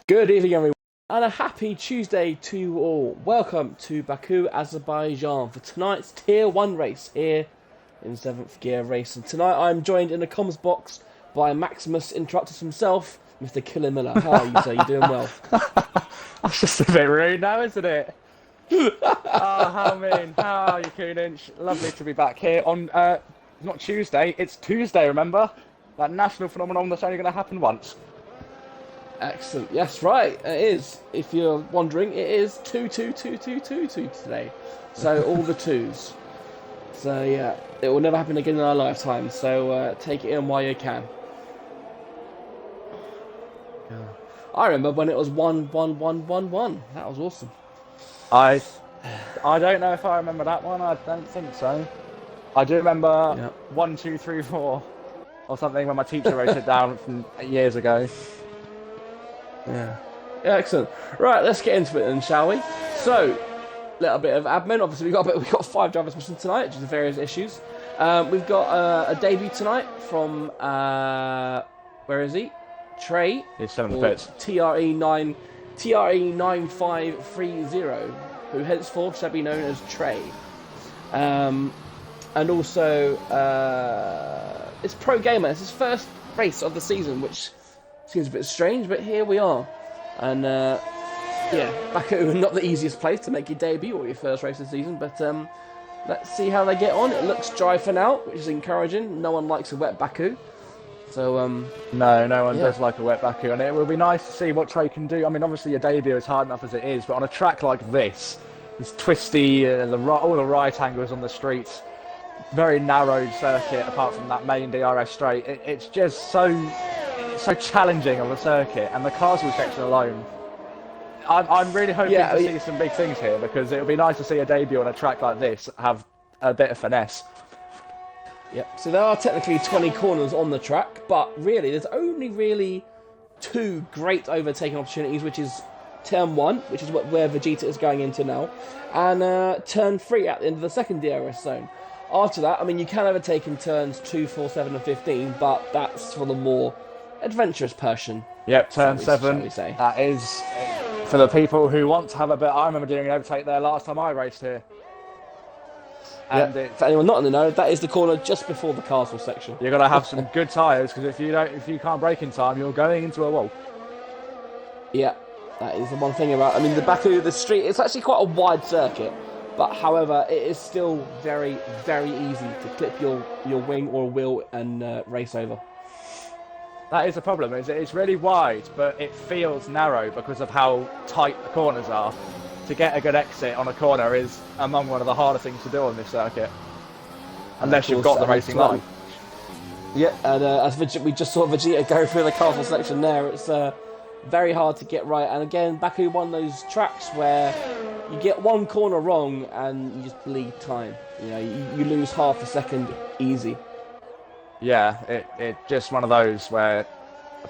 Good evening, everyone, and a happy Tuesday to you all. Welcome to Baku, Azerbaijan for tonight's Tier 1 race here in 7th Gear Racing. Tonight I'm joined in the comms box by Maximus Interruptus himself, Mr. Killer Miller. How are you, sir? You doing well? That's just a bit rude now, isn't it? Oh, how mean. How are you, Coonage? Lovely to be back here on, not Tuesday, it's Tuesday, remember? That national phenomenon that's only going to happen once. Excellent. Yes, right. It is. If you're wondering, it is 2-2-2-2-2-2 today. So all the twos. So yeah, it will never happen again in our lifetime. So take it in while you can. Yeah. I remember when it was 1-1-1-1-1. That was awesome. I don't know if I remember that one. I don't think so. I do remember 1, 2, 3, 4 or something when my teacher wrote it down from years ago. Yeah. Excellent. Right, let's get into it then, shall we? So, little bit of admin. Obviously, we've got 5 drivers missing tonight due to various issues. We've got a debut tonight from where is he? Trey. He's 7 bits. TRE9530, who henceforth shall be known as Trey. And also, it's Pro Gamer. It's his first race of the season, which seems a bit strange, but here we are. And yeah, Baku, not the easiest place to make your debut or your first race of the season, but let's see how they get on. It looks dry for now, which is encouraging. No one likes a wet Baku. So no one does like a wet Baku, and it will be nice to see what Trey can do. I mean, obviously your debut is hard enough as it is, but on a track like this twisty, all the right angles on the streets, very narrowed circuit apart from that main DRS straight, it's just so challenging of a circuit, and the castle section alone, I'm really hoping to see some big things here, because it would be nice to see a debut on a track like this have a bit of finesse. Yep, so there are technically 20 corners on the track, but really there's only really 2 great overtaking opportunities, which is turn 1, which is where Vegeta is going into now, and turn 3 at the end of the second DRS zone. After that, I mean, you can overtake in turns 2, 4, 7 and 15, but that's for the more adventurous person. Yep, turn 7, that is for the people who want to have a bit. I remember doing an overtake there last time I raced here. And for anyone not in the know, that is the corner just before the castle section. You've got to have some good tyres, because if you can't brake in time, you're going into a wall. Yeah, that is the one thing about. I mean, the Baku, the street, it's actually quite a wide circuit, but however, it is still very, very easy to clip your wing or wheel and race over. That is the problem. It's really wide, but it feels narrow because of how tight the corners are. To get a good exit on a corner is among one of the harder things to do on this circuit, unless you've got the racing line. Yeah, and as we just saw Vegeta go through the castle section there, it's very hard to get right. And again, Baku, one of those tracks where you get one corner wrong and you just bleed time. You know, you lose half a second easy. Yeah, it just one of those where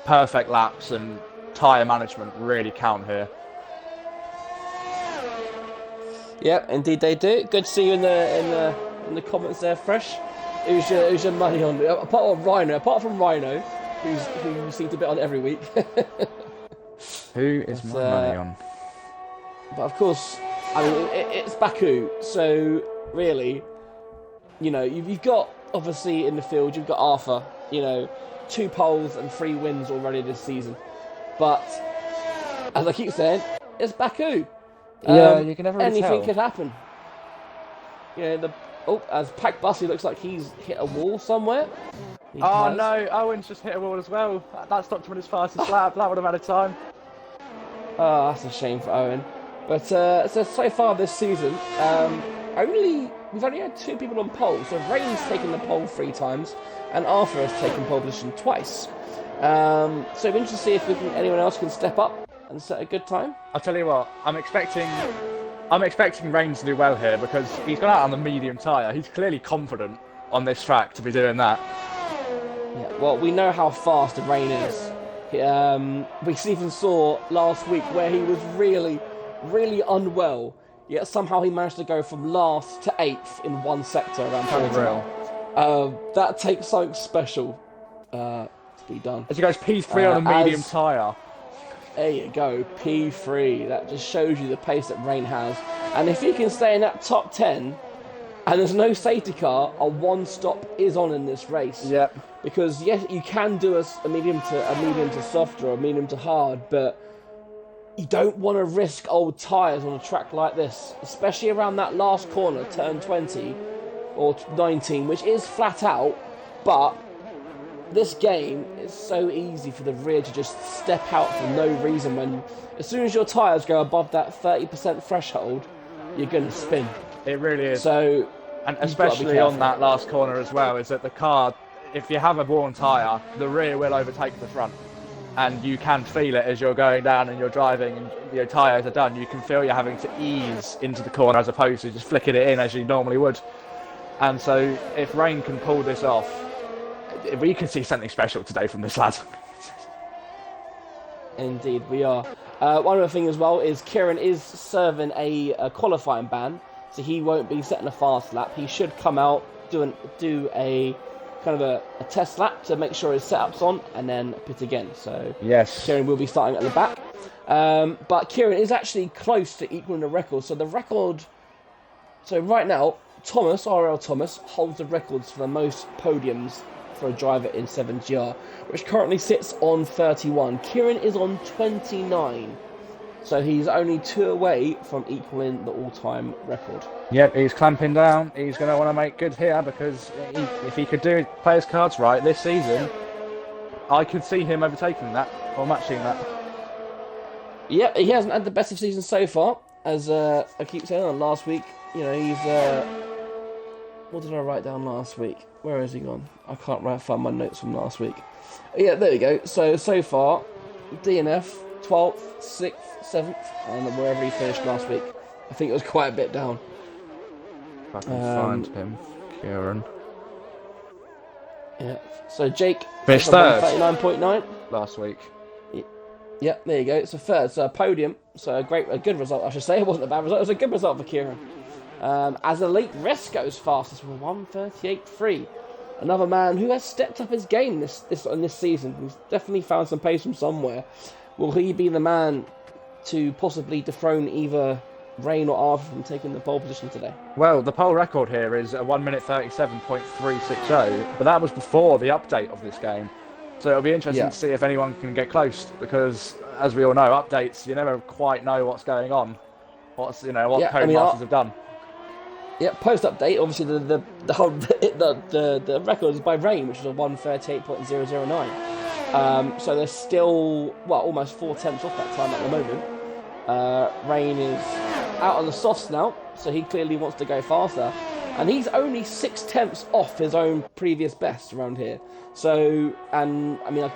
perfect laps and tyre management really count here. Yeah, indeed they do. Good to see you in the comments there, Fresh. Who's your money on? Apart from Rhino, who you seem to bet on every week. Who is my money on? But of course, I mean it's Baku, so really, you know, you've got obviously in the field you've got Arthur, you know, 2 poles and 3 wins already this season. But as I keep saying, it's Baku. Yeah, you can never really anything tell. could happen. You know, as Pack Bussy looks like he's hit a wall somewhere. Oh no, Owen's just hit a wall as well. That stopped him in his fastest lap. That would have had a time. Oh, that's a shame for Owen. But so far this season, we've only had 2 people on pole. So Rain's taken the pole 3 times, and Arthur has taken pole position twice. So it'll be interesting to see if anyone else can step up and set a good time. I'll tell you what, I'm expecting Reigns to do well here, because he's gone out on the medium tyre. He's clearly confident on this track to be doing that. Yeah, well, we know how fast Rain is. We even saw last week where he was really, really unwell, yet somehow he managed to go from last to 8th in one sector around Portimao. That takes something special to be done. As he goes P3 on a medium tyre. There you go, P3. That just shows you the pace that Rain has. And if he can stay in that top 10, and there's no safety car, a one stop is on in this race. Yep. Because yes, you can do a medium to soft or a medium to hard, but you don't want to risk old tyres on a track like this, especially around that last corner, turn 20 or 19, which is flat out, but this game is so easy for the rear to just step out for no reason when, as soon as your tyres go above that 30% threshold, you're going to spin. It really is. So, and especially on that last corner as well, is that the car, if you have a worn tyre, the rear will overtake the front. And you can feel it as you're going down and you're driving and your tyres are done. You can feel you're having to ease into the corner as opposed to just flicking it in as you normally would. And so if Rain can pull this off, we can see something special today from this lad. Indeed, we are. One other thing as well is Kieran is serving a qualifying ban, so he won't be setting a fast lap. He should come out, do a kind of a test lap to make sure his setup's on, and then pit again. So yes, Kieran will be starting at the back. But Kieran is actually close to equaling the record. So the record. So right now, Thomas, RL Thomas, holds the records for the most podiums for a driver in 7GR, which currently sits on 31. Kieran is on 29, so he's only 2 away from equaling the all-time record. Yep, he's clamping down. He's going to want to make good here because if he could play his cards right this season, I could see him overtaking that or matching that. Yep, he hasn't had the best of season so far, as I keep saying on last week. You know, he's what did I write down last week? Where has he gone? I can't find my notes from last week. Yeah, there we go. So far, DNF, 12th, 6th, 7th, and wherever he finished last week. I think it was quite a bit down. If I can find him, Kieran. Yeah. So Jake finished third. 39.9 last week. Yeah, there you go. It's a third, so a podium. So a good result, I should say. It wasn't a bad result. It was a good result for Kieran. As Elite Rest goes fastest with 1:38.3. Another man who has stepped up his game this season. He's definitely found some pace from somewhere. Will he be the man to possibly dethrone either Rain or Arthur from taking the pole position today? Well, the pole record here is a 1:37.360, but that was before the update of this game. So it'll be interesting to see if anyone can get close, because as we all know, updates, you never quite know what's going on, what Codemasters have done. Yeah, post update. Obviously, the record is by Rain, which is a 1:38.009. So they're still almost 4 tenths off that time at the moment. Rain is out on the softs now, so he clearly wants to go faster, and he's only 6 tenths off his own previous best around here. So, and I mean,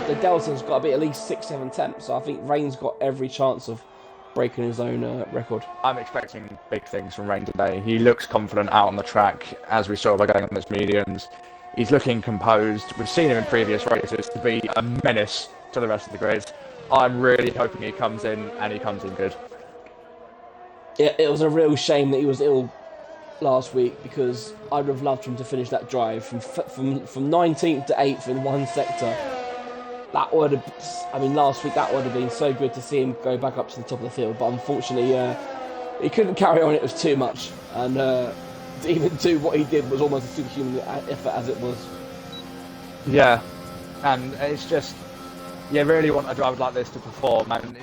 the delta's got to be at least 6-7 tenths. So I think Rain's got every chance of breaking his own record. I'm expecting big things from Rain today. He looks confident out on the track, as we saw by going on those mediums. He's looking composed. We've seen him in previous races to be a menace to the rest of the grid. I'm really hoping he comes in, and he comes in good. Yeah, it was a real shame that he was ill last week, because I would have loved him to finish that drive from 19th to 8th in one sector. That would have, last week that would have been so good to see him go back up to the top of the field, but unfortunately he couldn't carry on. It was too much, and to even do what he did was almost a superhuman effort as it was. Yeah, and it's just, you really want a driver like this to perform, and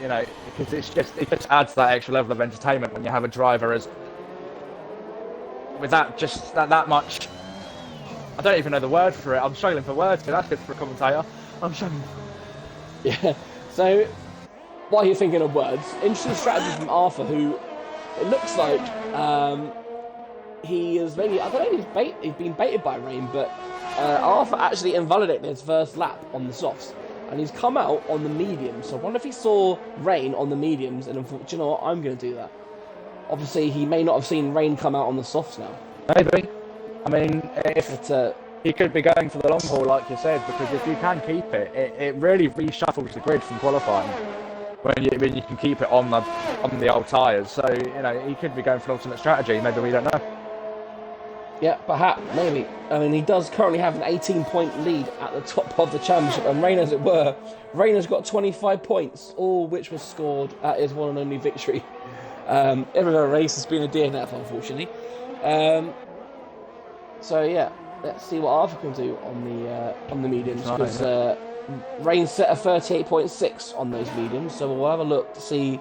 because it just adds that extra level of entertainment when you have a driver as with that much. I don't even know the word for it. I'm struggling for words, but that's good for a commentator. I'm struggling. Yeah. So, while you're thinking of words, interesting strategy from Arthur, who it looks like he is maybe, I don't know if he's been baited by Rain, but Arthur actually invalidated his first lap on the softs, and he's come out on the mediums. So I wonder if he saw Rain on the mediums and thought, do you know what, I'm going to do that. Obviously, he may not have seen Rain come out on the softs now. Maybe. I mean, he could be going for the long haul, like you said, because if you can keep it, it really reshuffles the grid from qualifying when you can keep it on the old tyres. So he could be going for an alternate strategy. Maybe we don't know. Yeah, perhaps, maybe. I mean, he does currently have an 18-point lead at the top of the championship, and Rain, as it were, Rain got 25 points, all which was scored at his one and only victory. Every other race has been a DNF, unfortunately. So yeah, let's see what Arthur can do on the mediums, because Rain set a 38.6 on those mediums. So we'll have a look to see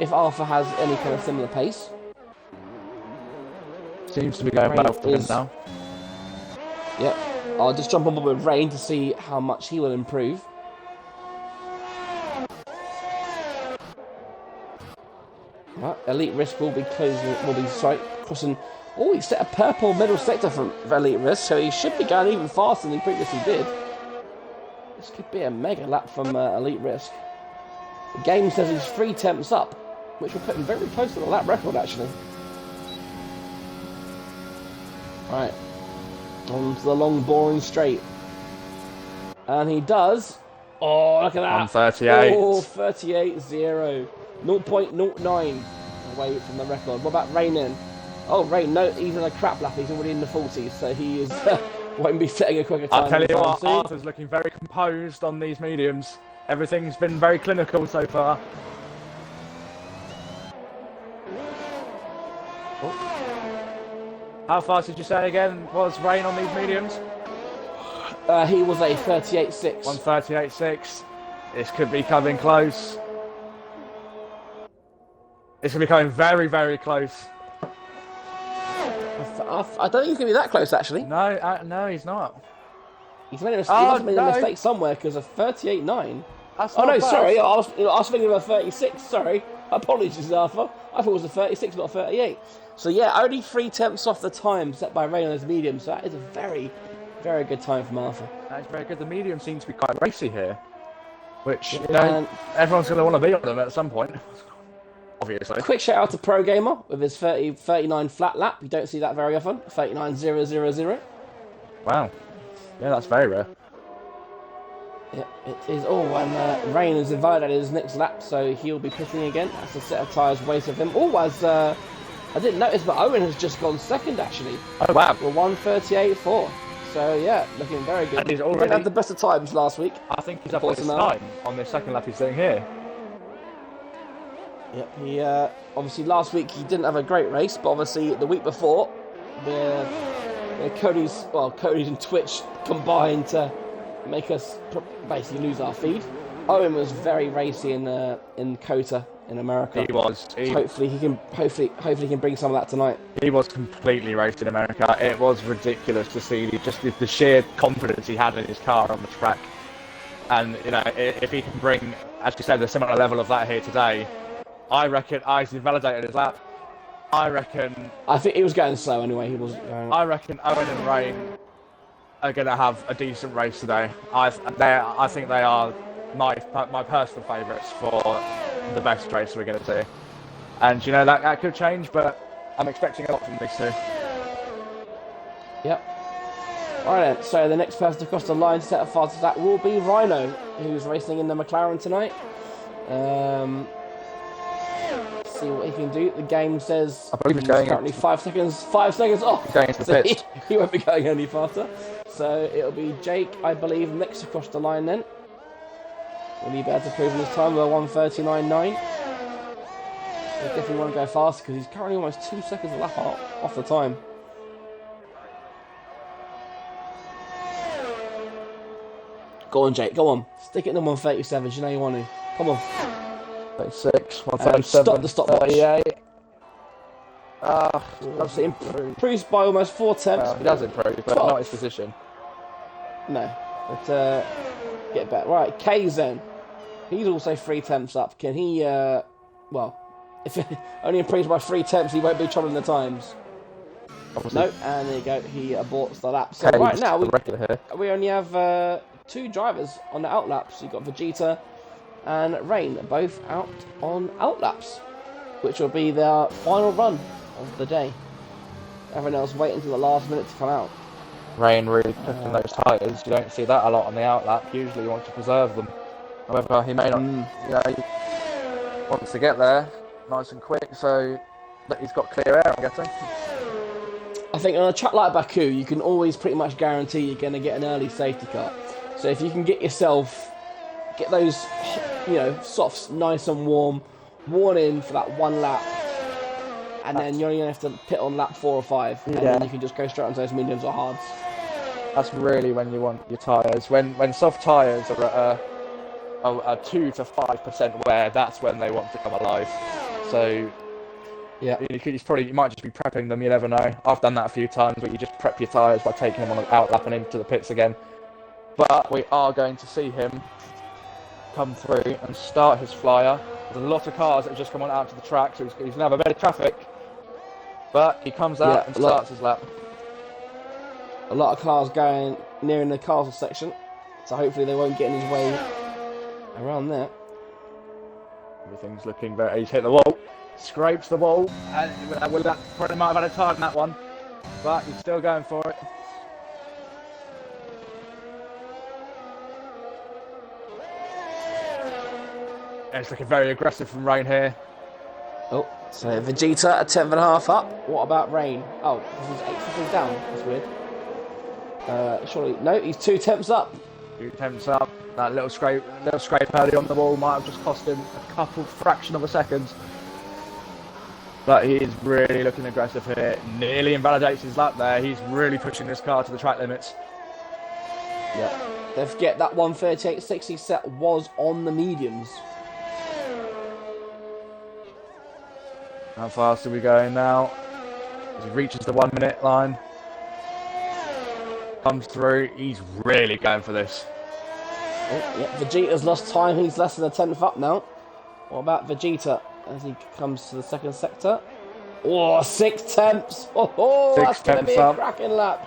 if Arthur has any kind of similar pace. Seems to be going well for him now. Yep. I'll just jump on board with Rain to see how much he will improve. Right, Elite Risk will be crossing. Oh, he set a purple middle sector for Elite Risk, so he should be going even faster than he previously did. This could be a mega lap from Elite Risk. The game says he's 3 tenths up, which will put him very close to the lap record, actually. Right, on to the long, boring straight. And he does. Oh, look at that. 138. Oh, 38.0. 0.09 away from the record. What about Rain then? Oh, Rain, no, he's in a crap lap. He's already in the 40s, so he is won't be setting a quicker time. I'll tell you what, Arthur's looking very composed on these mediums. Everything's been very clinical so far. How fast did you say again was Rain on these mediums? He was a 38.6. 138.6. This could be coming close. It's going to be coming very, very close. I don't think he's going to be that close, actually. No, he's not. He's made a mistake, he must have made a mistake somewhere, because a 38.9. Oh no, sorry, I was thinking of a 36. Sorry, apologies, Arthur. I thought it was a 36, not a 38. So yeah, only 3 tenths off the time set by Rain on his medium. So that is a very, very good time from Arthur. That's very good. The medium seems to be quite racy here, which everyone's going to want to be on them at some point. Obviously. Quick shout out to Pro Gamer with his 39 flat lap. You don't see that very often. 39.000. Wow. Yeah, that's very rare. Yeah, it is. Oh, and Rain has invalidated his next lap, so he'll be pitting again. That's a set of tyres wasted of him. Oh, I didn't notice, but Owen has just gone second, actually. Oh, wow. With 138.4. So, yeah, looking very good. And he's already... He didn't have the best of times last week. I think he's up at his time on this second lap he's doing here. Yep, he obviously last week he didn't have a great race, but obviously the week before, Cody's and Twitch combined to make us basically lose our feed. Owen was very racy in COTA in America. He was. Hopefully he can bring some of that tonight. He was completely raced in America. It was ridiculous to see just the sheer confidence he had in his car on the track. And you know, if he can bring, as you said, a similar level of that here today, I reckon he's validated his lap. I think he was going slow anyway. He wasn't going. I reckon Owen and Rain are going to have a decent race today. I think they are my personal favourites for the best race we're going to see. And you know that could change, but I'm expecting a lot from these two. Yep. Alright then, so the next person to cross the line to set a fastest lap will be Rhino, who's racing in the McLaren tonight. See what he can do. The game says I believe he's going currently 5 seconds. 5 seconds off. He's going into the pits. He won't be going any faster. So it'll be Jake, I believe, next across the line then. Will he be able to prove his time with a 1:39.9? He definitely want to go faster because he's currently almost 2 seconds a lap off the time. Go on, Jake. Go on. Stick it in the 1:37. You know you want to. Come on. 36, 137, stop the stopwatch. 38. Obviously improves by almost 4 tenths. He does improve, but not his position. No, but get back. Right, K's then. He's also 3 tenths up. Can he, well, if it only improves by 3 tenths, he won't be troubling the times. Obviously. No, and there you go. He aborts the lap. So right now, we only have 2 drivers on the outlaps. You've got Vegeta and Rain, both out on outlaps, which will be their final run of the day. Everyone else wait until the last minute to come out. Rain really pushing those tyres. You don't see that a lot on the outlap. Usually you want to preserve them. However, he may not, he wants to get there nice and quick, so he's got clear air, I'm guessing. I think on a track like Baku, you can always pretty much guarantee you're going to get an early safety car. So if you can get those, softs nice and warm, worn in for that one lap, and then you only have to pit on lap 4 or 5, and then you can just go straight onto those mediums or hards. That's really when you want your tyres. When soft tyres are at a 2 to 5% wear, that's when they want to come alive. So yeah, you might just be prepping them. You never know. I've done that a few times, where you just prep your tyres by taking them on an out lap and into the pits again. But we are going to see him come through and start his flyer. There's a lot of cars that have just come on out to the track, so he's going to have a bit of traffic. But he comes out and starts his lap. A lot of cars going nearing the castle section, so hopefully they won't get in his way around there. Everything's looking very... He's hit the wall, scrapes the wall, and that probably might have had a tire in that one, but he's still going for it. And it's looking very aggressive from Rain here. Oh, so Vegeta a 10.5 up. What about Rain? Oh, this is 8 seconds down. That's weird. Surely no, he's 2 tenths up. 2 tenths up. That little scrape early on the wall might have just cost him a fraction of a second. But he is really looking aggressive here. Nearly invalidates his lap there. He's really pushing this car to the track limits. Yeah. Don't forget that 1:38.60 set was on the mediums. How fast are we going now? As he reaches the 1 minute line. Comes through. He's really going for this. Oh, yeah, Vegeta's lost time. He's less than a 10th up now. What about Vegeta as he comes to the second sector? Oh, 6 tenths. Oh, that's going to be a cracking lap.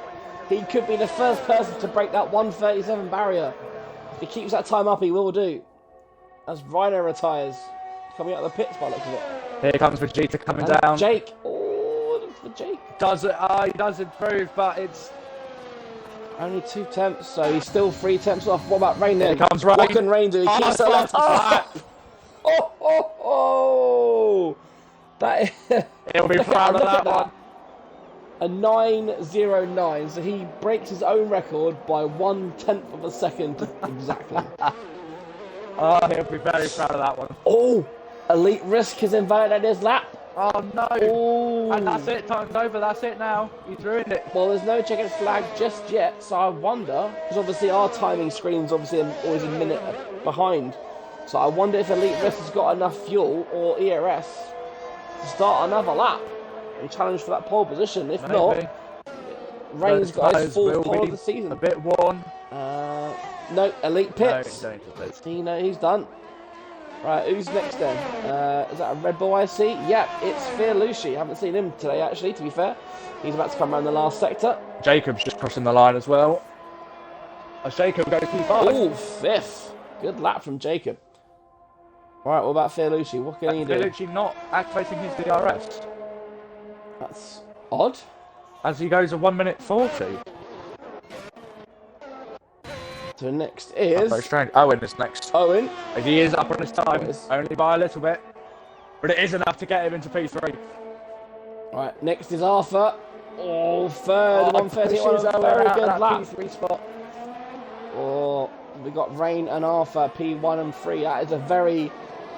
He could be the first person to break that 1:37 barrier. If he keeps that time up, he will do. As Rhino retires, coming out of the pits by the looks of it. Here comes Vegeta coming down. Jake. Oh, look for Jake. He does improve, but it's only 2 tenths, so he's still 3 tenths off. What about Rain then? Here comes Rain. What can Rain do? He keeps it left. Oh! That is... He'll be proud of that one. A 9.09, so he breaks his own record by 1/10 of a second exactly. Oh, he'll be very proud of that one. Oh! Elite Risk has invalidated his lap. Oh no! Ooh. And that's it, time's over, that's it now. He's ruined it. Well, there's no checkered flag just yet, so I wonder, because obviously our timing screen's obviously always a minute behind. So I wonder if Elite Risk has got enough fuel or ERS to start another lap and challenge for that pole position. If Maybe. not, Rain's got his 4th pole of the season. A bit worn. No, Elite Pits. No, pits. He's done. Right, who's next then? Is that a Red Bull I see? Yep, it's Fearlucci. Haven't seen him today, actually, to be fair. He's about to come around the last sector. Jacob's just crossing the line as well. As Jacob goes P5. Oh, 5th. Good lap from Jacob. Right, what about Fearlucci? What can he do? Fearlucci not activating his DRS. That's odd. As he goes a 1:40. So next is... Very strange. Owen is next. Owen. He is up on his time, only by a little bit. But it is enough to get him into P3. Right, next is Arthur. Oh, third, 1:31. Very good lap. P3 spot. Oh, we got Rain and Arthur, P1 and 3. That is a very,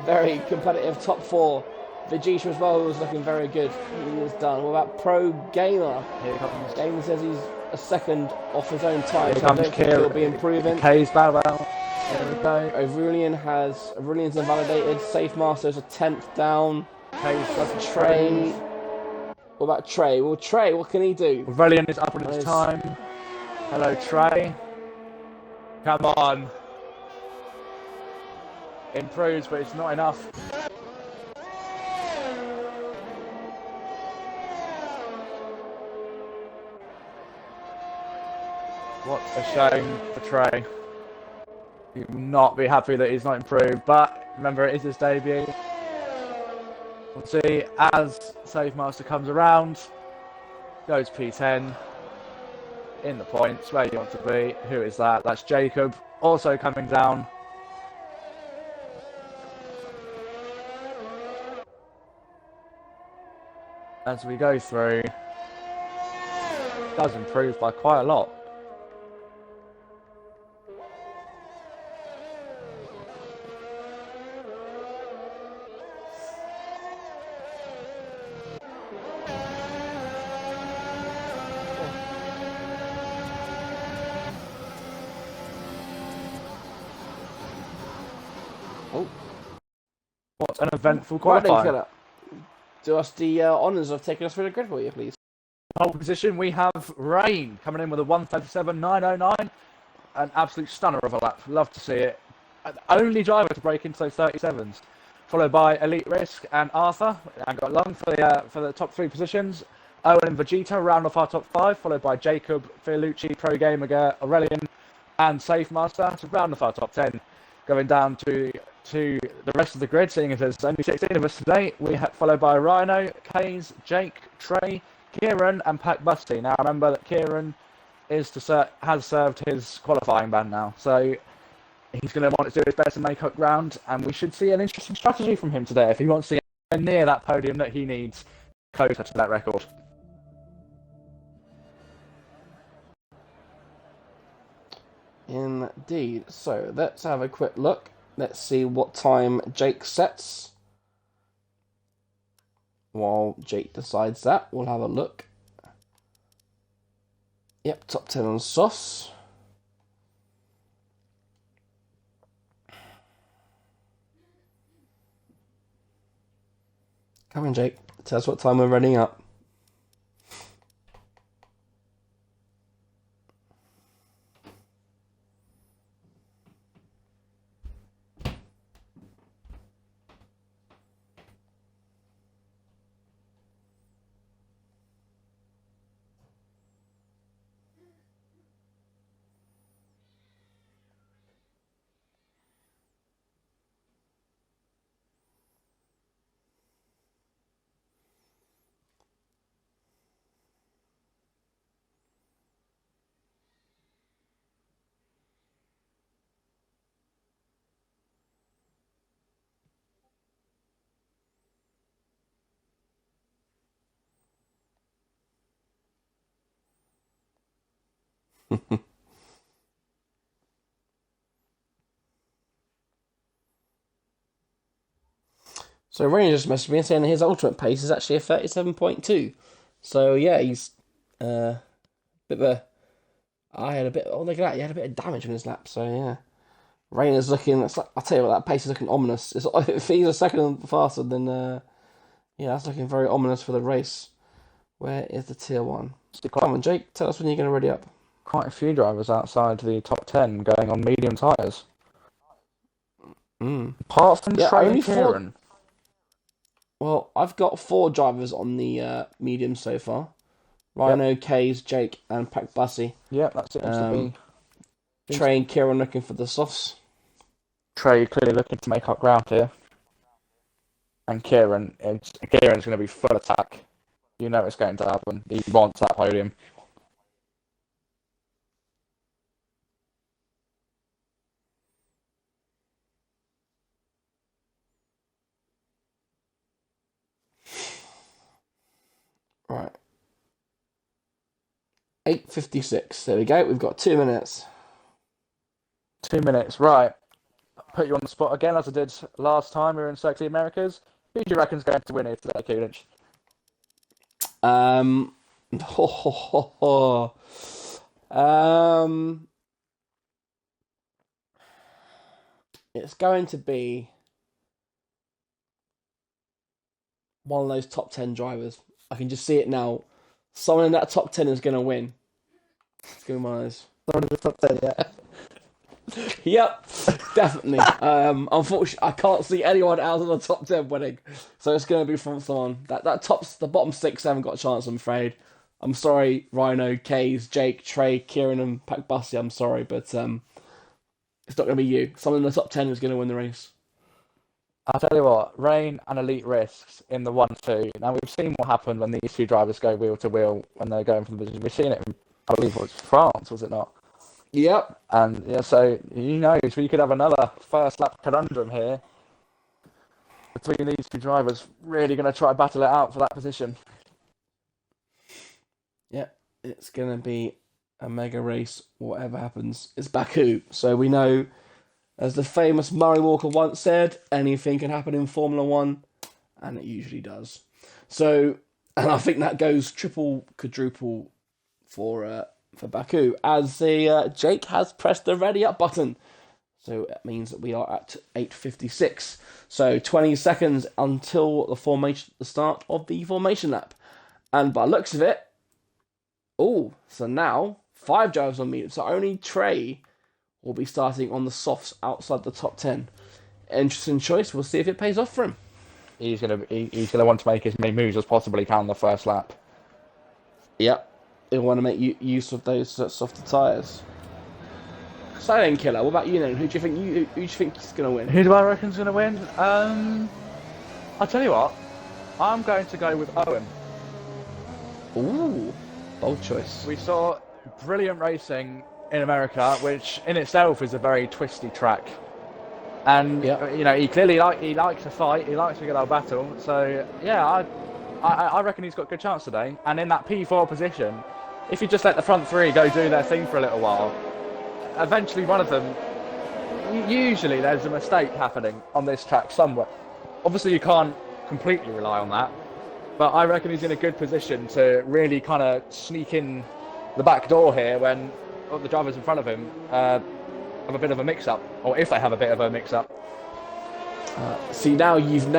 very competitive top 4. Vegeta as well was looking very good. He is done. What about Pro Gamer? Here comes. Gamer says he's a second off his own time, Here so I don't think he'll be improving. K's Bow. There we go. Aurelian's invalidated. Safe Master's a 10th down. K's got Trey. What about Trey? Well, Trey, what can he do? Aurelian is up on his time. Hello, Trey. Come on. Improves, but it's not enough. What a shame for Trey. He will not be happy that he's not improved, but remember, it is his debut. We'll see as Safe Master comes around. Goes P10. In the points, where you want to be. Who is that? That's Jacob. Also coming down. As we go through. does improve by quite a lot. Oh, What an eventful right then, qualifying. Philip. Do us the honours of taking us through the grid for you, please. Pole position, we have Rain coming in with a 1:37.909. An absolute stunner of a lap. Love to see it. The only driver to break into those 37s. Followed by Elite Risk and Arthur. And got long for the top 3 positions. Owen and Vegeta round off our top 5. Followed by Jacob, Fiorucci, Pro Gamer, Aurelian, and Safe Master to round off our top 10. Going down to the rest of the grid, seeing as there's only 16 of us today. We have followed by Rhino, Kays, Jake, Trey, Kieran, and Pac Busty. Now remember that Kieran has served his qualifying ban now, so he's going to want to do his best to make up ground, and we should see an interesting strategy from him today if he wants to get near that podium that he needs closer to that record. Indeed. So let's have a quick look. Let's see what time Jake sets. While Jake decides that, we'll have a look. Yep, top 10 on softs. Come on, Jake. Tell us what time we're running up. So Rain just messaged me saying his ultimate pace is actually a 37.2. So yeah, he's bit of a. I had a bit. Oh, look at that! He had a bit of damage in his lap. So yeah, Rain is looking. It's like, I'll tell you what, that pace is looking ominous. If he's a second faster, then yeah, that's looking very ominous for the race. Where is the tier 1? Come on, Jake. Tell us when you're going to ready up. Quite a few drivers outside the top 10 going on medium tyres. Apart from Trey and Kieran. Well, I've got 4 drivers on the medium so far. Rhino, yep. Kays, Jake, and Pac Bussy. Yeah, that's it. Trey and Kieran looking for the softs. Trey clearly looking to make up ground here. And Kieran's going to be full attack. You know it's going to happen. He wants that podium. Right. 8:56. There we go. We've got 2 minutes. 2 minutes. Right. Put you on the spot again as I did last time we were in Circuit Americas. Who do you reckon's going to win it today, Coolidge? It's going to be one of those top 10 drivers. I can just see it now. Someone in that top 10 is going to win. It's going to be one of those. Someone in the top 10, yeah. Yep, definitely. Unfortunately, I can't see anyone out of the top 10 winning. So it's going to be from someone. The bottom 6 haven't got a chance, I'm afraid. I'm sorry, Rhino, Kays, Jake, Trey, Kieran, and Pac Bussy. I'm sorry, but it's not going to be you. Someone in the top 10 is going to win the race. I'll tell you what, Rain and Elite Risks in the 1-2. Now, we've seen what happened when these two drivers go wheel to wheel when they're going from the position. We've seen it in, I believe it was France, was it not? Yep. And yeah, so you know, we could have another first lap conundrum here between these two drivers. Really going to try to battle it out for that position. Yeah, it's going to be a mega race, whatever happens. It's Baku. So we know, as the famous Murray Walker once said, anything can happen in Formula One, and it usually does. So, and I think that goes triple, quadruple for Baku, as the Jake has pressed the ready up button. So it means that we are at 8:56. So 20 seconds until the start of the formation lap. And by the looks of it, so now 5 drivers on medium. So only Trey will be starting on the softs outside the top 10. Interesting choice. We'll see if it pays off for him. He's gonna want to make as many moves as possibly can on the first lap. Yep. He'll want to make use of those softer tyres. Silent Killer, what about you then? Who do you think is going to win? Who do I reckon's going to win? I'll tell you what. I'm going to go with Owen. Ooh, bold choice. We saw brilliant racing in America, which in itself is a very twisty track. And he clearly likes to fight. He likes a good old battle. So yeah, I reckon he's got a good chance today. And in that P4 position, if you just let the front three go do their thing for a little while, eventually one of them, usually there's a mistake happening on this track somewhere. Obviously you can't completely rely on that, but I reckon he's in a good position to really kind of sneak in the back door here when the drivers in front of him have a bit of a mix-up, or if they have a bit of a mix-up. See, now you've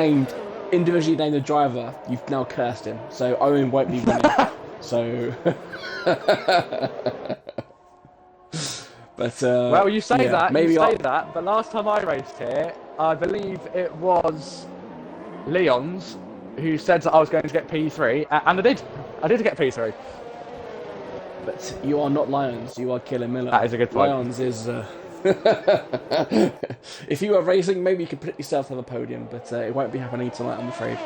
individually named the driver, you've now cursed him, so Owen won't be winning. So... But well, you say that, that, but last time I raced here, I believe it was Leon's who said that I was going to get P3, and I did. I did get P3. But you are not Lyons, you are Killer Miller. That is a good point. Lyons is... if you were racing, maybe you could put yourself on the podium, but it won't be happening tonight, I'm afraid.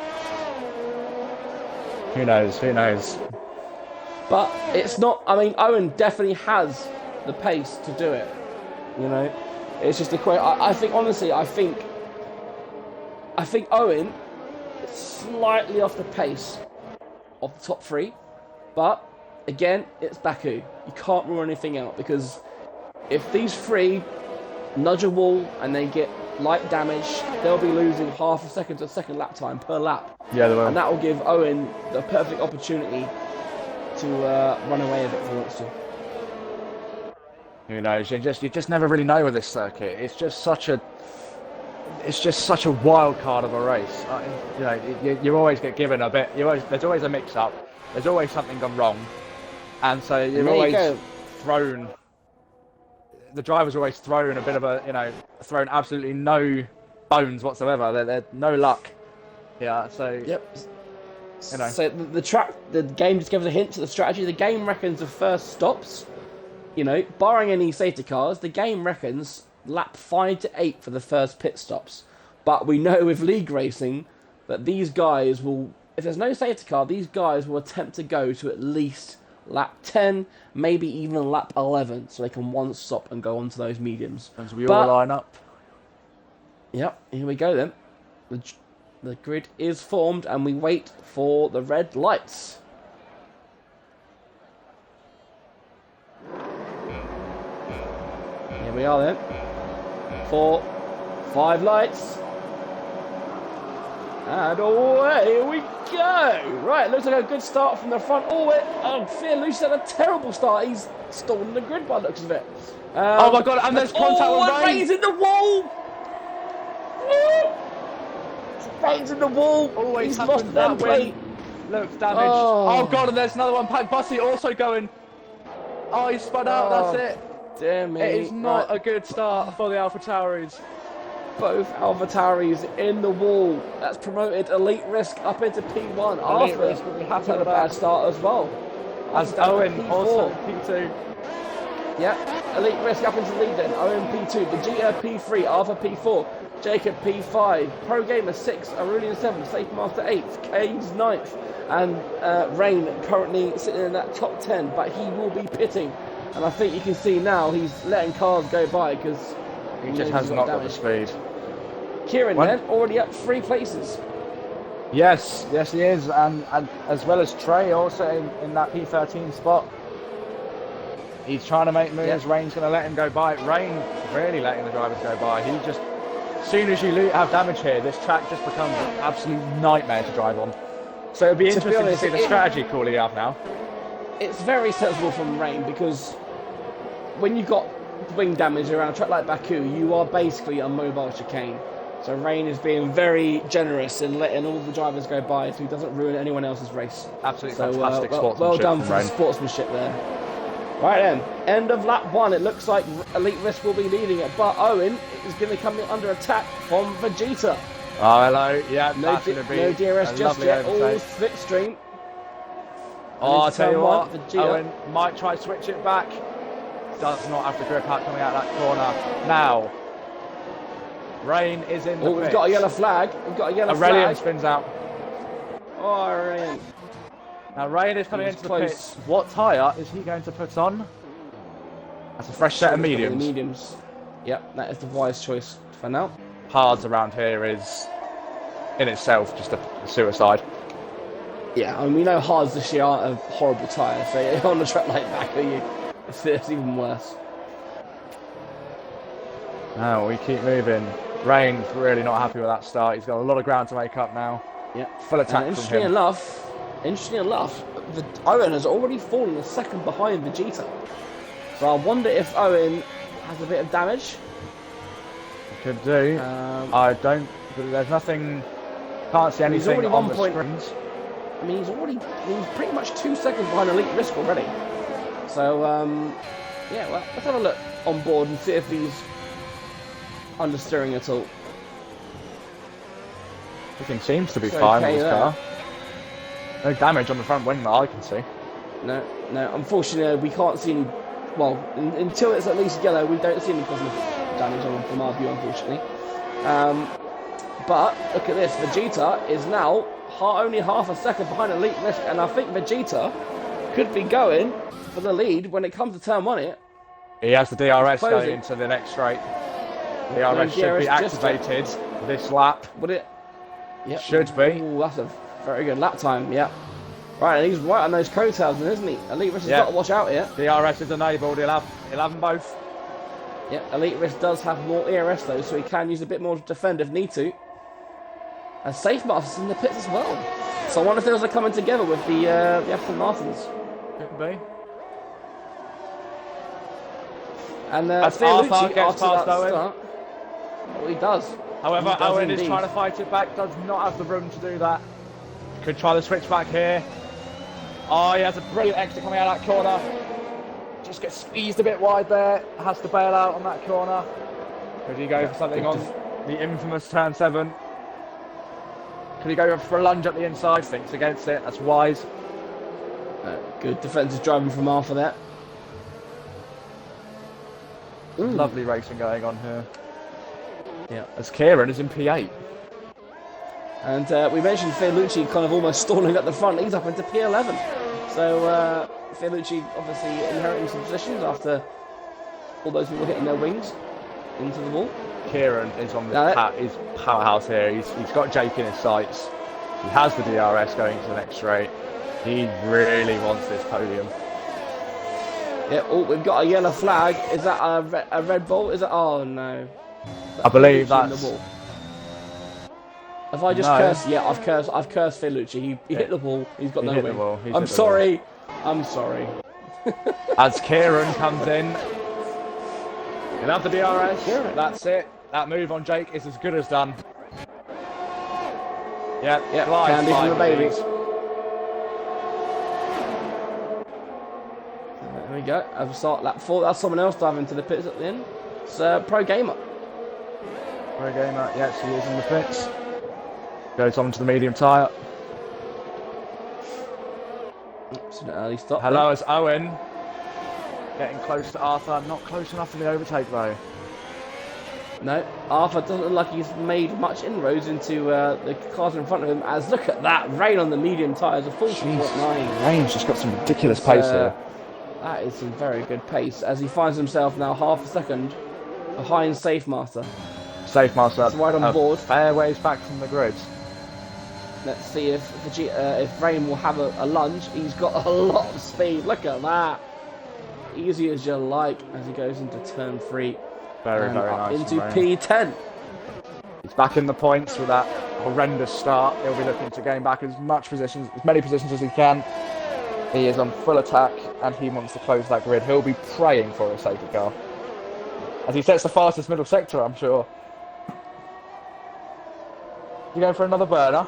Who knows? Who knows? But it's not... I mean, Owen definitely has the pace to do it, it's just a question. I think Owen is slightly off the pace of the top 3, but again, it's Baku. You can't rule anything out, because if these 3 nudge a wall and they get light damage, they'll be losing half a second to second lap time per lap. Yeah, they will. And that will give Owen the perfect opportunity to run away with it if he wants to. Who knows? You just never really know with this circuit. It's just such a wild card of a race. You always get given a bit. There's always a mix-up. There's always something gone wrong, and so you're always thrown. The driver's always thrown a bit of thrown absolutely no bones whatsoever. There's no luck. Yeah. So. Yep. So the game just gives a hint to the strategy. The game reckons the first stops. Barring any safety cars, the game reckons lap 5 to 8 for the first pit stops. But we know with league racing that these guys will, if there's no safety car, these guys will attempt to go to at least lap 10, maybe even lap 11, so they can one stop and go onto those mediums. And so we all line up. Yep, here we go then. The grid is formed and we wait for the red lights. Here we are then. 4, 5 lights. And away we go. Right, looks like a good start from the front. Fear Luce had a terrible start. He's stolen the grid by the looks of it. Oh my god, and there's contact with Ray. Ray's in the wall. Ray's in the wall. Always He's lost that plate. Looks damaged. Oh god, and there's another one. Pat Bussey also going. Oh, he spun out. That's it. Dear me. It is not a good start for the AlphaTauris. Both AlphaTauris in the wall. That's promoted Elite Risk up into P1. Elite Risk will be happy had a with bad that. start as well. As Owen also P2. Yeah, Elite Risk up into lead then. Owen P2, Vegeta P3, Arthur P4, Jacob P5, Pro Gamer 6, Aurelian 7, Safe Master 8, Cade's 9th, and Rain currently sitting in that top 10, but he will be pitting. And I think you can see now he's letting cars go by because he just has not got the speed. Kieran then already up 3 places. Yes he is, and as well as Trey also in that P13 spot. He's trying to make moves. Yeah. Rain's going to let him go by. Rain really letting the drivers go by. He just, as soon as you have damage here, this track just becomes an absolute nightmare to drive on. So it'll be interesting to see the strategy call he have now. It's very sensible from Rain because when you've got wing damage around a track like Baku, you are basically a mobile chicane. So Rain is being very generous in letting all the drivers go by so he doesn't ruin anyone else's race. Absolutely fantastic sportsmanship. Well done for Rain. the sportsmanship there. Right then, end of lap 1. It looks like Elite Risk will be leading it, but Owen is going to come under attack from Vegeta. Oh, hello. Yeah, No, that's going to be no DRS a just lovely yet. All overtake. slipstream. Oh, I'll tell you what, Vegeta. Owen might try to switch it back. Does not have the grip out coming out of that corner. Now, Rain is in the pits. We've got a yellow flag. We've got a yellow Aurelian flag. spins out. Oh, Aurelian. Now, Rain is coming into the close. pits. What tyre is he going to put on? That's a fresh set of mediums. Mediums. Yep, that is the wise choice for now. Hards around here is, in itself, just a suicide. Yeah, I mean, we know hards this year aren't a horrible tyre, so on a track like Baku, it's even worse. Now, we keep moving. Rain's really not happy with that start. He's got a lot of ground to make up now. Yeah, full attack from interestingly him. enough, Owen has already fallen a second behind Vegeta. So I wonder if Owen has a bit of damage. Could do. I don't. There's nothing. Can't see anything on the screens. I mean, he's pretty much 2 seconds behind Elite Risk already. So yeah, well, let's have a look on board and see if he's understeering at all. Everything seems to be It's fine okay with this there. car. No damage on the front wing that I can see. No. Unfortunately, we can't see any. Well, until it's at least yellow, we don't see any positive damage on from our view, unfortunately. But look at this. Vegeta is now only half a second behind Elite Risk, and I think Vegeta could be going for the lead when it comes to turn 1 here. He has the DRS Closing. going into the next straight. DRS should be activated this lap. Would it? Yep. Should be. Ooh, that's a very good lap time, yeah. Right, and he's right on those coattails, isn't he? Elite Risk has got to watch out here. DRS is enabled, he'll have them both. Yeah, Elite Risk does have more ERS though, so he can use a bit more to defend if need to. And Safe Masters in the pits as well. So I wonder if those are coming together with the Aston Martins. Could be. And As Fiorucci, Arthur gets after past that Owen. start, well, he does. However, He does Owen is indeed. trying to fight it back, does not have the room to do that. Could try the switch back here. Oh, he has a brilliant exit coming out of that corner. Just gets squeezed a bit wide there. Has to bail out on that corner. Could he go for something on the infamous turn 7? Could he go for a lunge at the inside? Thinks against it. That's wise. Good defensive driving from Arthur there. Lovely racing going on here. Yeah. As Kieran is in P8. And we mentioned Fiorucci kind of almost stalling at the front. He's up into P11. So Fiorucci obviously inheriting some positions after all those people hitting their wings into the wall. Kieran is on his powerhouse here. He's got Jake in his sights. He has the DRS going to the next straight. He really wants this podium. Yeah. Oh, we've got a yellow flag. Is that a Red Bull? Is it? Oh no. I believe Fiorucci in that's. the wall. Have I just cursed? Yeah, I've cursed Fiorucci. He hit the ball. He's got no wing. I'm sorry. I'm sorry. As Kieran comes in. He'll have the DRS. Kieran. That's it. That move on Jake is as good as done. Yeah, candy from the babies. There we go. As we start lap 4, that's someone else diving into the pits at the end. It's Pro Gamer. Pro Gamer, yes, he is in the pits. Goes on to the medium tyre. It's an early stop. Hello, it's Owen. Getting close to Arthur. Not close enough for the overtake though. No, Arthur doesn't look like he's made much inroads into the cars in front of him. As look at that, Rain on the medium tyres, a 40.9. Rain's just got some ridiculous pace here. That is some very good pace as he finds himself now half a second behind Safe Master. Safe Master That's right on board. Fair ways back from the grid. Let's see if Rain will have a lunge. He's got a lot of speed. Look at that. easy as you like as he goes into turn 3. Very, and very up nice. into from Rain. P10. He's back in the points with that horrendous start. He'll be looking to gain back as many positions as he can. He is on full attack and he wants to close that grid. He'll be praying for a safety car. As he sets the fastest middle sector, I'm sure. You going for another burner?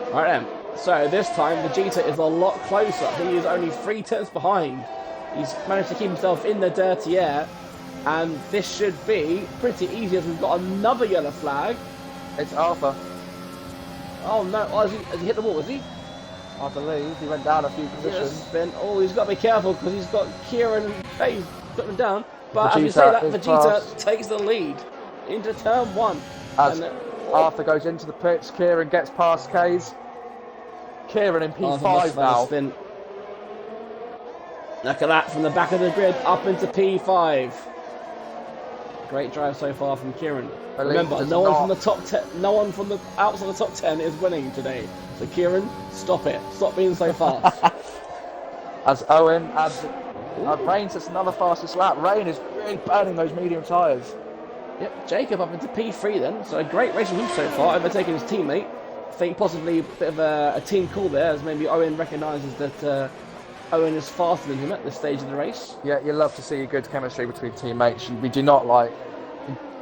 Alright then. So this time Vegeta is a lot closer. He is only 3 tenths behind. He's managed to keep himself in the dirty air. And this should be pretty easy as we've got another yellow flag. It's Arthur. Oh no, has he hit the wall, has he? I believe he went down a few positions. Yes, oh, he's got to be careful because he's got Kieran and Faye putting him down. But as you Vegeta say that, is Vegeta fast. takes the lead into turn 1. As And, Arthur goes into the pits, Kieran gets past Kays. Kieran in P5 now. Spin. Look at that, from the back of the grid up into P5. Great drive so far from Kieran. Remember, no one from the top 10, no one from the outside the top 10 is winning today. So Kieran, stop it. Stop being so fast. As Owen adds, Rain sets another fastest lap. Rain is really burning those medium tyres. Yep, Jacob up into P3 then. So a great race from him so far, overtaking his teammate. I think possibly a bit of a team call there, as maybe Owen recognises that Owen is faster than him at this stage of the race. Yeah, you love to see a good chemistry between teammates. We do not like,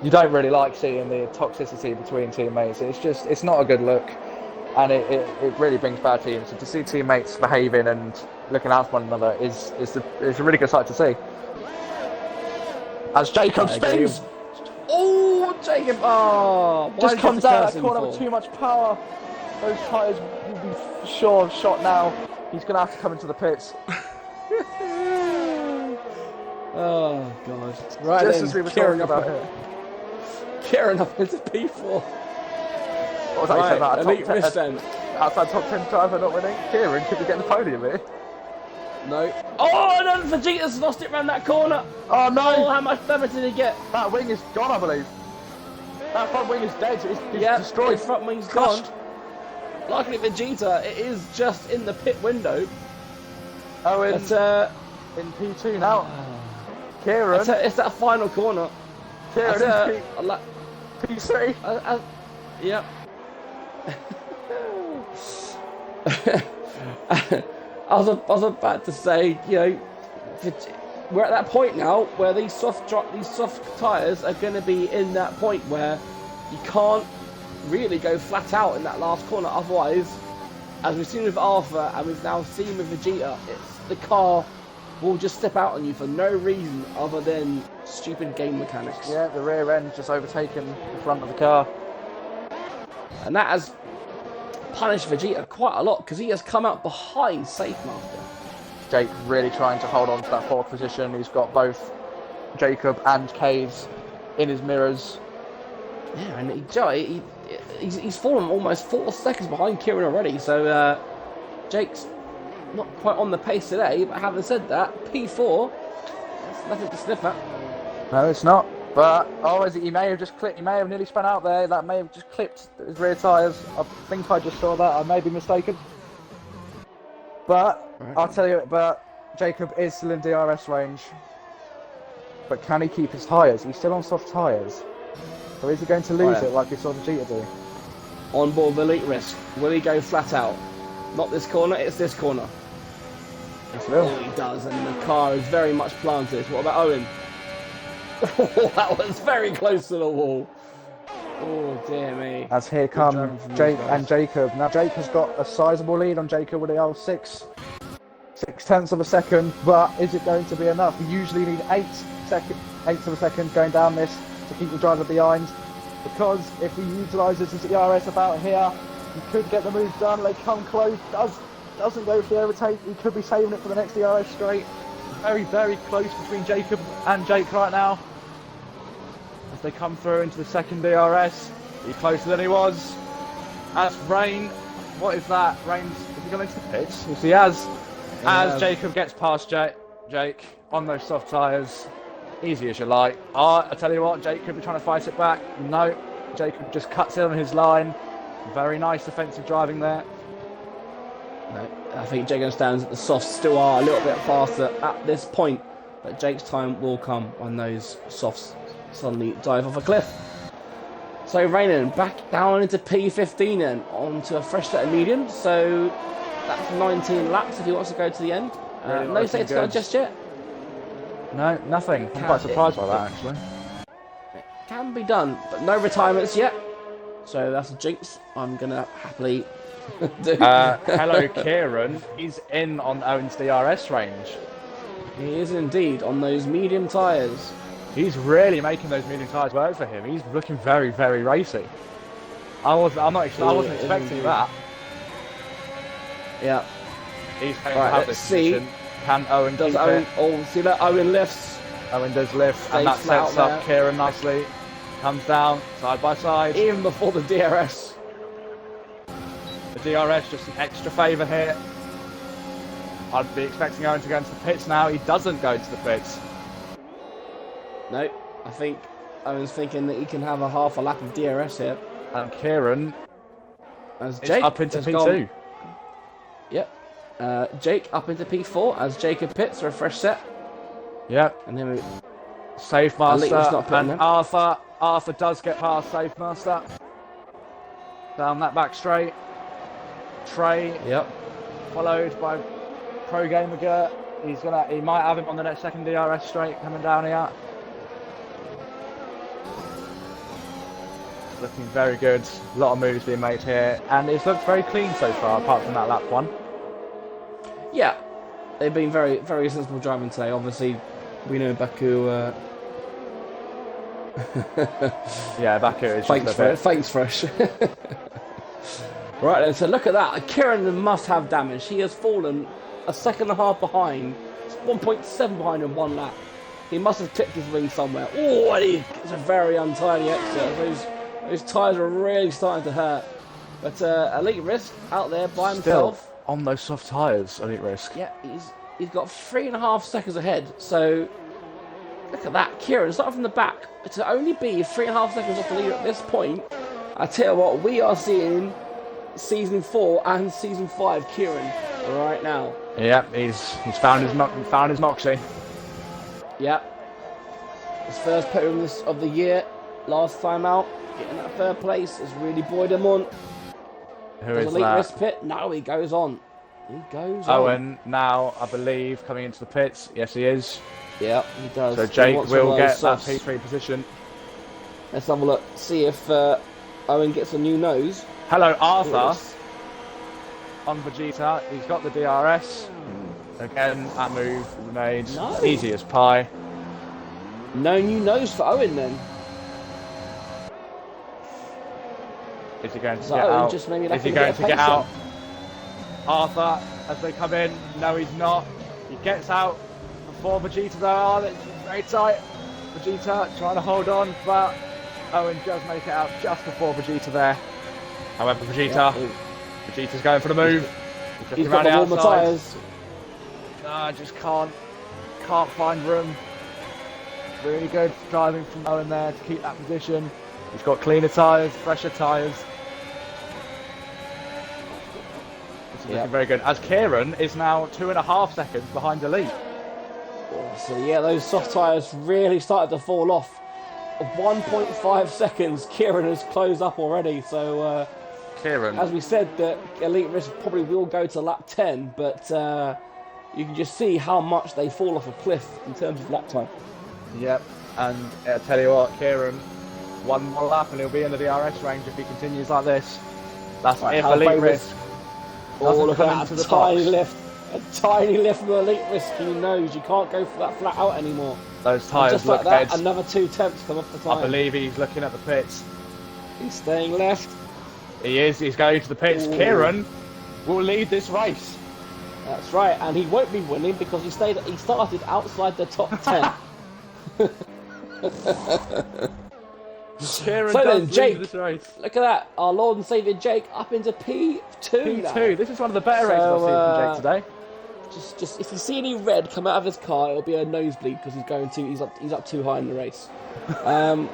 you don't really like seeing the toxicity between teammates. It's not a good look, and it really brings bad teams. So to see teammates behaving and looking out for one another is a really good sight to see. As Jacob spins. Oh, Jacob! Oh, Just comes out of that corner with too much power. Those tyres will be for sure shot now. He's going to have to come into the pits. Oh, God. Right Just then, as we were Kieran talking about it. Kieran up into P4. What was that you said about elite misstand. outside top 10 driver not winning? Kieran could be getting the podium here. No. Oh, no, Vegeta's lost it round that corner. Oh no! Oh, how much damage did he get? That wing is gone, I believe. That front wing is dead. It's Yeah, destroyed. his front wing's Crushed. gone. Luckily Vegeta, it is just in the pit window. Owen But, in P2 now. Kieran. it's that final corner. Kieran in P3. Yep. I was about to say, you know, we're at that point now where these soft tyres are going to be in that point where you can't really go flat out in that last corner. Otherwise, as we've seen with Arthur and we've now seen with Vegeta, the car will just step out on you for no reason other than stupid game mechanics. Yeah, the rear end just overtaken the front of the car. And that has punished Vegeta quite a lot because he has come out behind Safemaster. Jake really trying to hold on to that fourth position. He's got both Jacob and Caves in his mirrors. Yeah, and he's fallen almost 4 seconds behind Kieran already, so Jake's not quite on the pace today, but having said that, P4, that's nothing to sniff at. No, it's not. But, he may have just clipped, he may have nearly spun out there. That may have just clipped his rear tyres. I think I just saw that. I may be mistaken. But, Right. I'll tell you, Jacob is still in DRS range. But can he keep his tyres? He's still on soft tyres. So is he going to lose it like we saw Vegeta do? On board the elite risk. Will he go flat out? Not this corner, it's this corner. Yes, he will. Oh, he does, and the car is very much planted. What about Owen? Oh, that was very close to the wall. Oh, dear me. As here Good come driving from Jake these guys. and Jacob. Now Jake has got a sizable lead on Jacob with the old 6 tenths of a second, but is it going to be enough? We usually need 8/8 of a second going down this to keep the driver behind, because if he utilises his ERS about here, he could get the move done. They come close, doesn't go for the overtake. He could be saving it for the next ERS straight. Very, very close between Jacob and Jake right now. As they come through into the second DRS, he's closer than he was. As Rain, what is that? Rain's, has he gone into the pits? Yes, he has. As Jacob gets past Jake on those soft tyres, easy as you like. I tell you what, Jake could be trying to fight it back. No, Jacob just cuts in on his line. Very nice defensive driving there. No. I think Jake understands that the softs still are a little bit faster at this point, but Jake's time will come when those softs suddenly dive off a cliff. So Raynon back down into P15 then, onto a fresh set of mediums. So that's 19 laps if he wants to go to the end. No safety car just yet. No, nothing. I'm quite surprised by that, actually. It can be done, but no retirements yet. So that's a jinx. I'm going to happily do. Hello, Kieran. He's in on Owen's DRS range. He is indeed on those medium tyres. He's really making those medium tyres work for him. He's looking very, very racy. I wasn't expecting that. Yeah. He's going to have this position. Can Owen does keep Owen? it? Oh, see that Owen lifts. Owen does lift, and that sets up Kieran nicely. Comes down side by side. Even before the DRS. The DRS just an extra favour here. I'd be expecting Owen to go into the pits now. He doesn't go into the pits. No, I think Owen's thinking that he can have a half a lap of DRS here. And Kieran as is Jake up into P2. Gone. Yep. Jake up into P4 as Jacob pits for a fresh set. Yep. And then we Safe Master and them. Arthur. Arthur does get past Safe Master. Down that back straight. Trey. Yep. Followed by Pro Gamer Gert. He might have him on the next second DRS straight coming down here. Looking very good. A lot of moves being made here, and it's looked very clean so far, apart from that lap one. Yeah, they've been very, very sensible driving today. Obviously, we know Baku. Yeah, Baku is thanks, Fresh. Right then, so look at that. Kieran must have damage. He has fallen a second and a half behind. It's 1.7 behind in one lap. He must have clipped his wing somewhere. Oh, it's a very untidy exit. Those tyres are really starting to hurt. But Elite Risk out there by himself. Still on those soft tyres, Elite Risk. Yeah, he's got 3.5 seconds ahead. So look at that. Kieran, starting from the back. To only be 3.5 seconds off the leader at this point, I tell you what, we are seeing Season 4 and Season 5 Kieran right now. Yeah, he's found his moxie. Yeah. His first podium of the year, last time out, getting that third place has really buoyed him on. Who is Elite that? Risk pit. Now he goes on. Owen now, I believe, coming into the pits. Yes, he is. Yeah, he does. So Jake will get that P3 position. Let's have a look. See if Owen gets a new nose. Hello, Arthur. On Vegeta, he's got the DRS. Again, that move made easy as pie. No new nose for Owen then. Is he going to get out? Just maybe Is he going to get out? Arthur, as they come in, no, he's not. He gets out before Vegeta though. It's very tight. Vegeta trying to hold on, but Owen does make it out just before Vegeta there. However, Vegeta's going for the move. He's got the warmer tyres. No, just can't find room. Really good driving from Owen there to keep that position. He's got cleaner tyres, fresher tyres. This is looking very good. As Kieran is now 2.5 seconds behind Elite. So yeah, those soft tyres really started to fall off. 1.5 seconds, Kieran has closed up already. So Kieran, as we said, that Elite Risk probably will go to lap 10, but you can just see how much they fall off a cliff in terms of lap time. Yep, and I tell you what, Kieran, one more lap and he'll be in the DRS range if he continues like this. That's if Elite Risk doesn't come into the tiny lift. A tiny lift from Elite Risk, he knows you can't go for that flat out anymore. Those tyres just look like that, dead. another 2 tenths come off the tyre. I believe he's looking at the pits. He's staying left. He is, he's going to the pits. Ooh. Kieran will lead this race. That's right, and he won't be winning because he started outside the top 10. Kieran so then, Jake, this race. Look at that. Our Lord and Saviour Jake up into P2 now. This is one of the better races I've seen from Jake today. Just if you see any red come out of his car, it'll be a nosebleed because he's up too high in the race. Arthur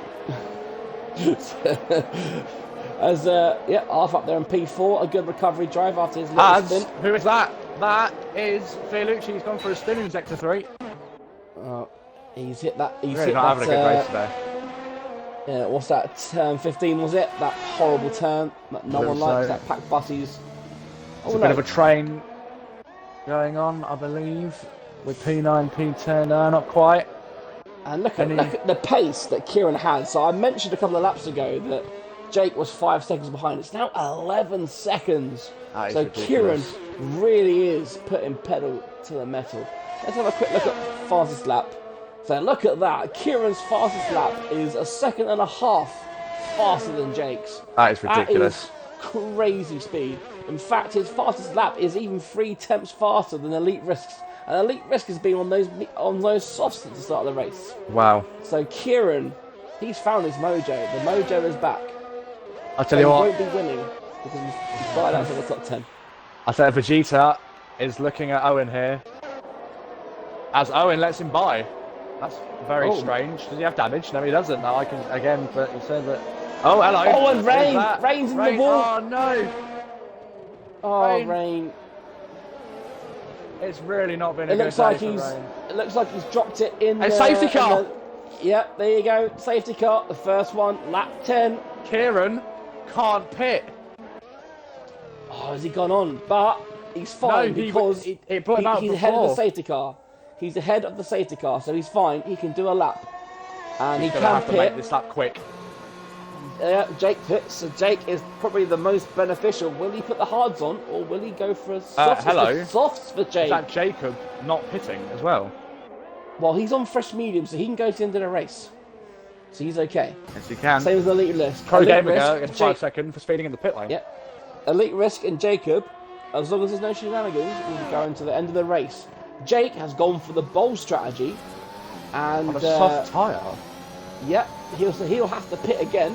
up there in P4, a good recovery drive after his little stint. Who is that? That is Fiorucci. He's gone for a spin in sector 3. He's hit that. He's Really hit not that. having a good race today. Yeah, what's that? Turn 15 was it? That horrible turn that no one likes. That packed buses. It's a bit of a train going on, I believe, with P9, P10. No, not quite. And look at the pace that Kieran has. So I mentioned a couple of laps ago that Jake was 5 seconds behind. It's now 11 seconds. So ridiculous. Kieran really is putting pedal to the metal. Let's have a quick look at fastest lap. So look at that. Kieran's fastest lap is a second and a half faster than Jake's. That is ridiculous. That is crazy speed. In fact, his fastest lap is even 3 tenths faster than Elite Risk's. And Elite Risk has been on those softs at the start of the race. Wow. So Kieran, he's found his mojo. The mojo is back. I'll tell you what. He won't be winning because he's fired out to the top 10. I say Vegeta is looking at Owen here. As Owen lets him by. That's very strange. Does he have damage? No, he doesn't. No, I can again, but he said that. Oh, hello. Oh, and Rain's in the wall. Oh no. Oh, Rain. It's really not been a good day for Rain. It looks like he's dropped it in. A safety car. Yep, there you go. Safety car. The first one. Lap 10. Kieran can't pit. Oh, has he gone on? But he's fine because he put him out he's ahead of the safety car. He's ahead of the safety car, so he's fine. He can do a lap. And he's he gonna can have to make this lap quick. Jake pits, so Jake is probably the most beneficial. Will he put the hards on, or will he go for a softs? Softs for Jake. Is that Jacob not pitting as well? Well, he's on fresh medium, so he can go to the end of the race. So he's okay. Yes, he can. Same as the Elite Risk. Pro Gamer gets 5 seconds for speeding in the pit lane. Yep. Elite Risk and Jacob, as long as there's no shenanigans, will go into the end of the race. Jake has gone for the bold strategy, and on a soft tyre. Yep, he'll have to pit again.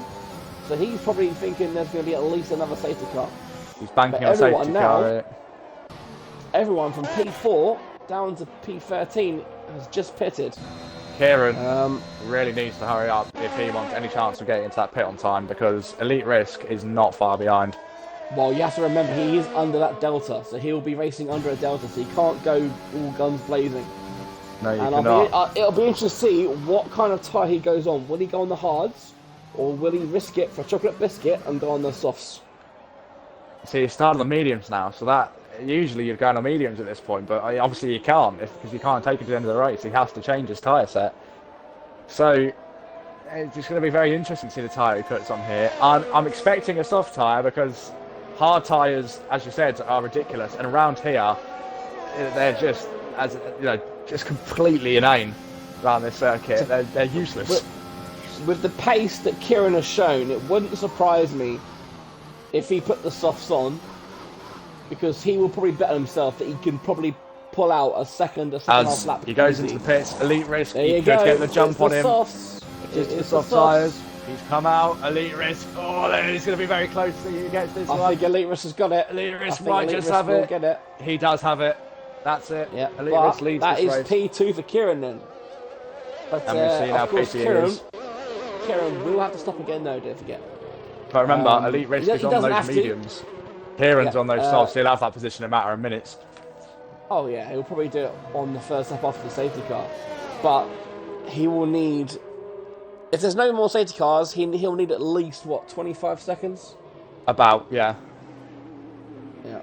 So he's probably thinking there's going to be at least another safety car. He's banking on a safety car. Everyone from P4 down to P13 has just pitted. Kieran really needs to hurry up if he wants any chance of getting into that pit on time, because Elite Risk is not far behind. Well, you have to remember, he is under that delta, so he'll be racing under a delta, so he can't go all guns blazing. No, you cannot. It'll be interesting to see what kind of tyre he goes on. Will he go on the hards, or will he risk it for a chocolate biscuit and go on the softs? See, you start on the mediums now, so that usually you're going on mediums at this point, but obviously you can't, because you can't take him to the end of the race. He has to change his tyre set. So it's just going to be very interesting to see the tyre he puts on here. I'm expecting a soft tyre, because hard tyres, as you said, are ridiculous, and around here they're just, as you know, just completely inane around this circuit. They're useless. With the pace that Kieran has shown, it wouldn't surprise me if he put the softs on, because he will probably bet on himself that he can probably pull out a second half lap. He goes into the pits, Elite Risk, there you go. Get the jump on him. It's the soft tyres. He's come out, Elite Risk. Oh, he's going to be very close against this one. I think Elite Risk has got it. Elite Risk might just have it. Get it. He does have it. That's it. Yeah, Elite Risk leads that this is race. P2 for Kieran then. But and we've seen how course, pity he is. Kieran will have to stop again though, don't forget. But remember, Elite Risk is on those mediums. Kieran's on those softs. He'll have that position in a matter of minutes. Oh yeah, he'll probably do it on the first lap after the safety car. But he will need... If there's no more safety cars, he'll need at least, 25 seconds? About, yeah. Yeah.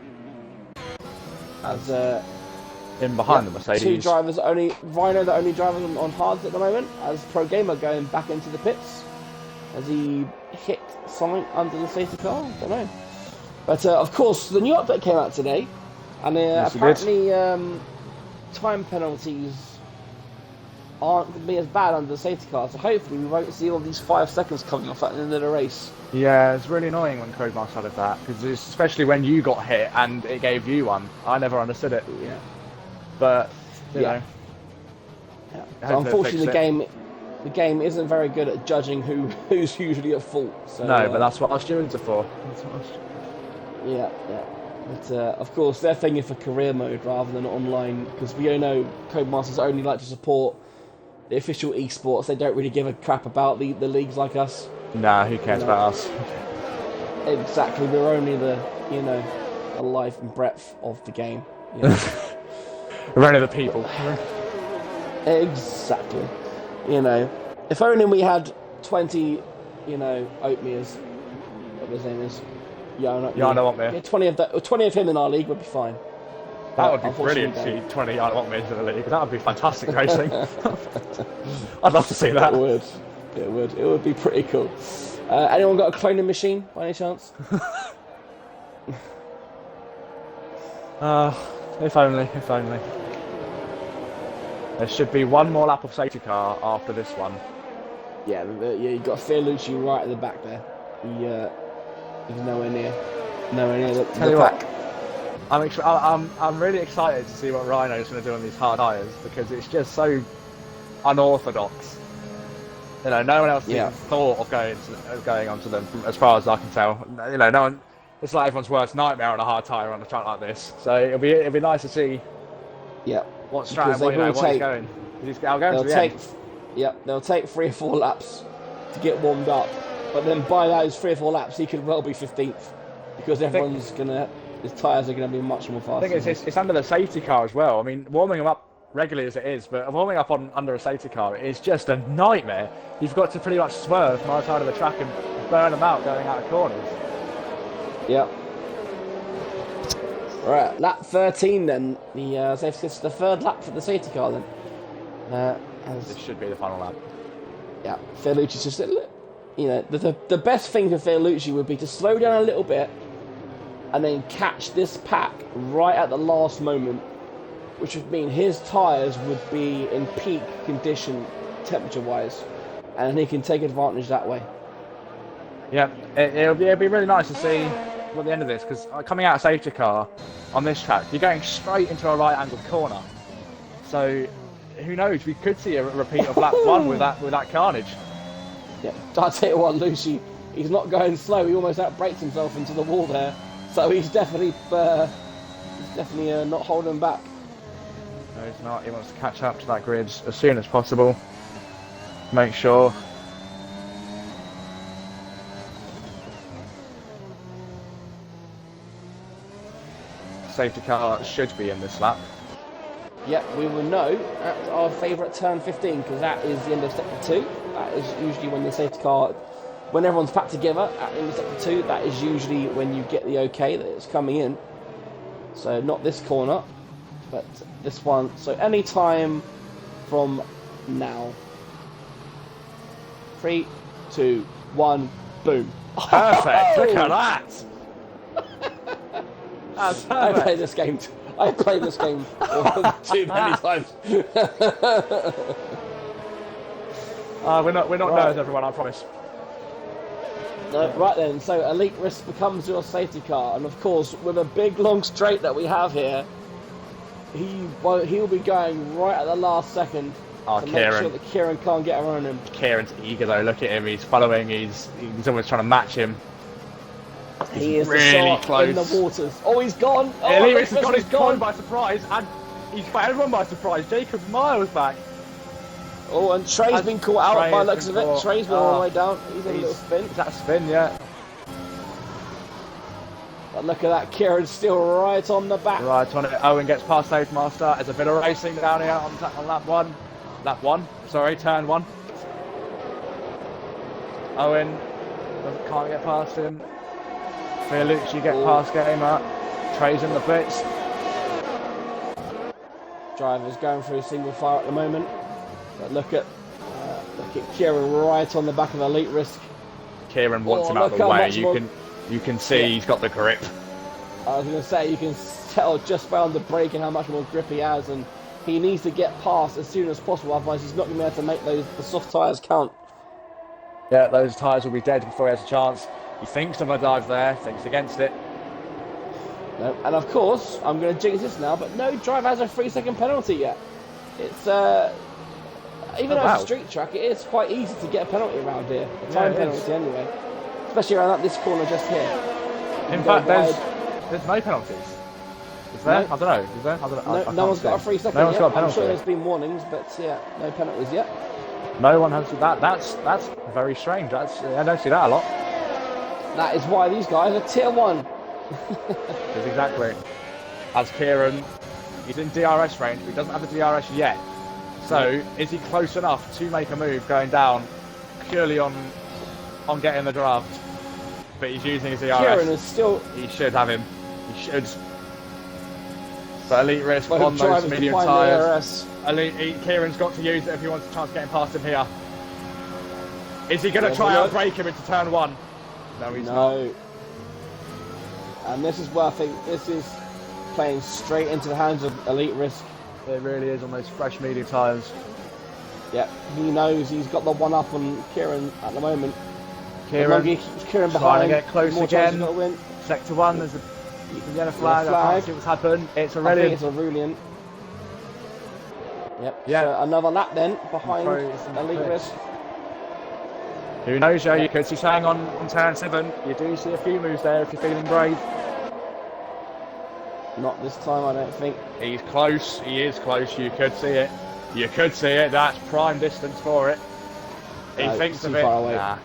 As in behind the Mercedes. 2 drivers only. Rhino, the only driver on hards at the moment. As Pro Gamer going back into the pits. Has he hit something under the safety car? I don't know. But of course, the new update came out today, and apparently time penalties aren't going to be as bad under the safety car. So hopefully we won't see all these 5 seconds coming off at the end of the race. Yeah, it's really annoying when Codemaster added that, because especially when you got hit and it gave you one. I never understood it. Yeah. But you know. Yeah. So unfortunately, the game isn't very good at judging who's usually at fault. So, no, but that's what our students are for. Yeah. But of course, they're thinking for career mode rather than online, because we all know Codemasters only like to support the official esports. They don't really give a crap about the leagues like us. Nah, who cares about us? Exactly, we're only the life and breadth of the game. You know? We're only the people. Exactly. You know, if only we had 20, Oatmears, whatever his name is. Yeah, not Yeah, I me. know what me. Yeah, 20 of him in our league would be fine. That But would be unfortunately, brilliant. we 20 I want me into the league. That would be fantastic racing. don't. I'd love to see It that. would. It would. It would be pretty cool. Anyone got a cloning machine by any chance? If only, if only. There should be one more lap of safety car after this one. Yeah, you got Fiorucci right at the back there. He's nowhere near the Tell you pack. what, I'm really excited to see what Rhino's going to do on these hard tyres because it's just so unorthodox. You know, no one else even thought of going onto them, as far as I can tell. You know, no one. It's like everyone's worst nightmare on a hard tyre on a track like this. So it'll be nice to see. Yeah. What strategy? What he's going. I'll go to the end. Yep, they'll take 3 or 4 laps to get warmed up, but then by those 3 or 4 laps, he could well be 15th because his tyres are gonna be much more fast. I think it's under the safety car as well. I mean, warming them up regularly as it is, but warming up under a safety car is just a nightmare. You've got to pretty much swerve my side of the track and burn them out going out of corners. Yep. Right, lap 13 then. It's the 3rd lap for the safety car then. This should be the final lap. Yeah, Fiorucci's just the best thing for Fiorucci would be to slow down a little bit and then catch this pack right at the last moment, which would mean his tyres would be in peak condition temperature-wise, and he can take advantage that way. Yeah, it'll be really nice to see what the end of this, because coming out of safety car on this track, you're going straight into a right-angled corner. So who knows? We could see a repeat of lap 1 with that carnage. Yeah, I'll tell you what, Lucy, he's not going slow. He almost outbrakes himself into the wall there, so he's definitely not holding back. No, he's not. He wants to catch up to that grid as soon as possible. Make sure. Safety car should be in this lap. Yeah, we will know at our favourite turn 15 because that is the end of sector 2. That is usually when the safety car, when everyone's packed together at the end of sector 2, that is usually when you get the okay that it's coming in. So not this corner, but this one. So any time from now. 3, 2, 1, boom. Perfect. Look at that. That's perfect. I played this game too many times. We're not nerds, everyone. I promise. Right then, so Elite Risk becomes your safety car, and of course, with a big long straight that we have here, he'll be going right at the last second to make sure that Kieran can't get around him. Kieran's eager though. Look at him. He's following. He's almost trying to match him. He is really the shark close in the waters. Oh, he's gone. Oh, Elite Risk has got his gone by surprise, and he's got everyone by surprise. Jacob's miles back. Oh, and Trey's been caught out by the looks of it. Trey's been all the way down. He's in a little spin. Is that a spin? Yeah. But look at that, Kieran's still right on the back. Right on it. Owen gets past Stage Master. There's a bit of racing down here on lap 1. Lap 1, sorry, turn 1. Owen can't get past him. Fiorucci get past Gamer. Trey's in the pits. Driver's going through single file at the moment. But look at Kieran right on the back of Elite Risk. Kieran wants him out of the way. You can see he's got the grip. I was going to say, you can tell just by on the brake and how much more grip he has, and he needs to get past as soon as possible, otherwise he's not going to be able to make the soft tyres count. Yeah, those tyres will be dead before he has a chance. He thinks of a dive there, thinks against it. No, and of course, I'm going to jinx this now, but no driver has a 3-second penalty yet. It's even though it's a street track, it is quite easy to get a penalty around here. A time penalty anyway. Especially around this corner just here. In fact, there's no penalties. Is there? No. I don't know. Is there? I don't know. No one's got a 3-second No one's got a penalty. I'm sure there's been warnings, but yeah, no penalties yet. No one has that. That's very strange. I don't see that a lot. That is why these guys are tier 1. Exactly. As Kieran He's in DRS range, but he doesn't have the DRS yet. So, is he close enough to make a move going down purely on getting the draft? But he's using his DRS. Kieran is still... He should have him. He should. But Elite Risk Both on those drivers medium combine tyres. DRS. Kieran's got to use it if he wants a chance of getting past him here. Is he going to try and break him into turn 1? No, he's not. And this is where I think this is playing straight into the hands of Elite Risk. It really is on those fresh medium tyres. Yeah, he knows he's got the one up on Kieran at the moment. Kieran keeps Kieran trying behind. to get close again. Win. Sector 1, there's a yellow flag. I can't see what's happened. It's I think Aurelian. it's Aurelian. Yep. Yeah. So another lap then behind Elite Risk. Who knows, Joe? You could see saying on turn 7. You do see a few moves there if you're feeling brave. Not this time, I don't think. He's close. He is close. You could see it. You could see it. That's prime distance for it. He thinks of it. Far away. Nah.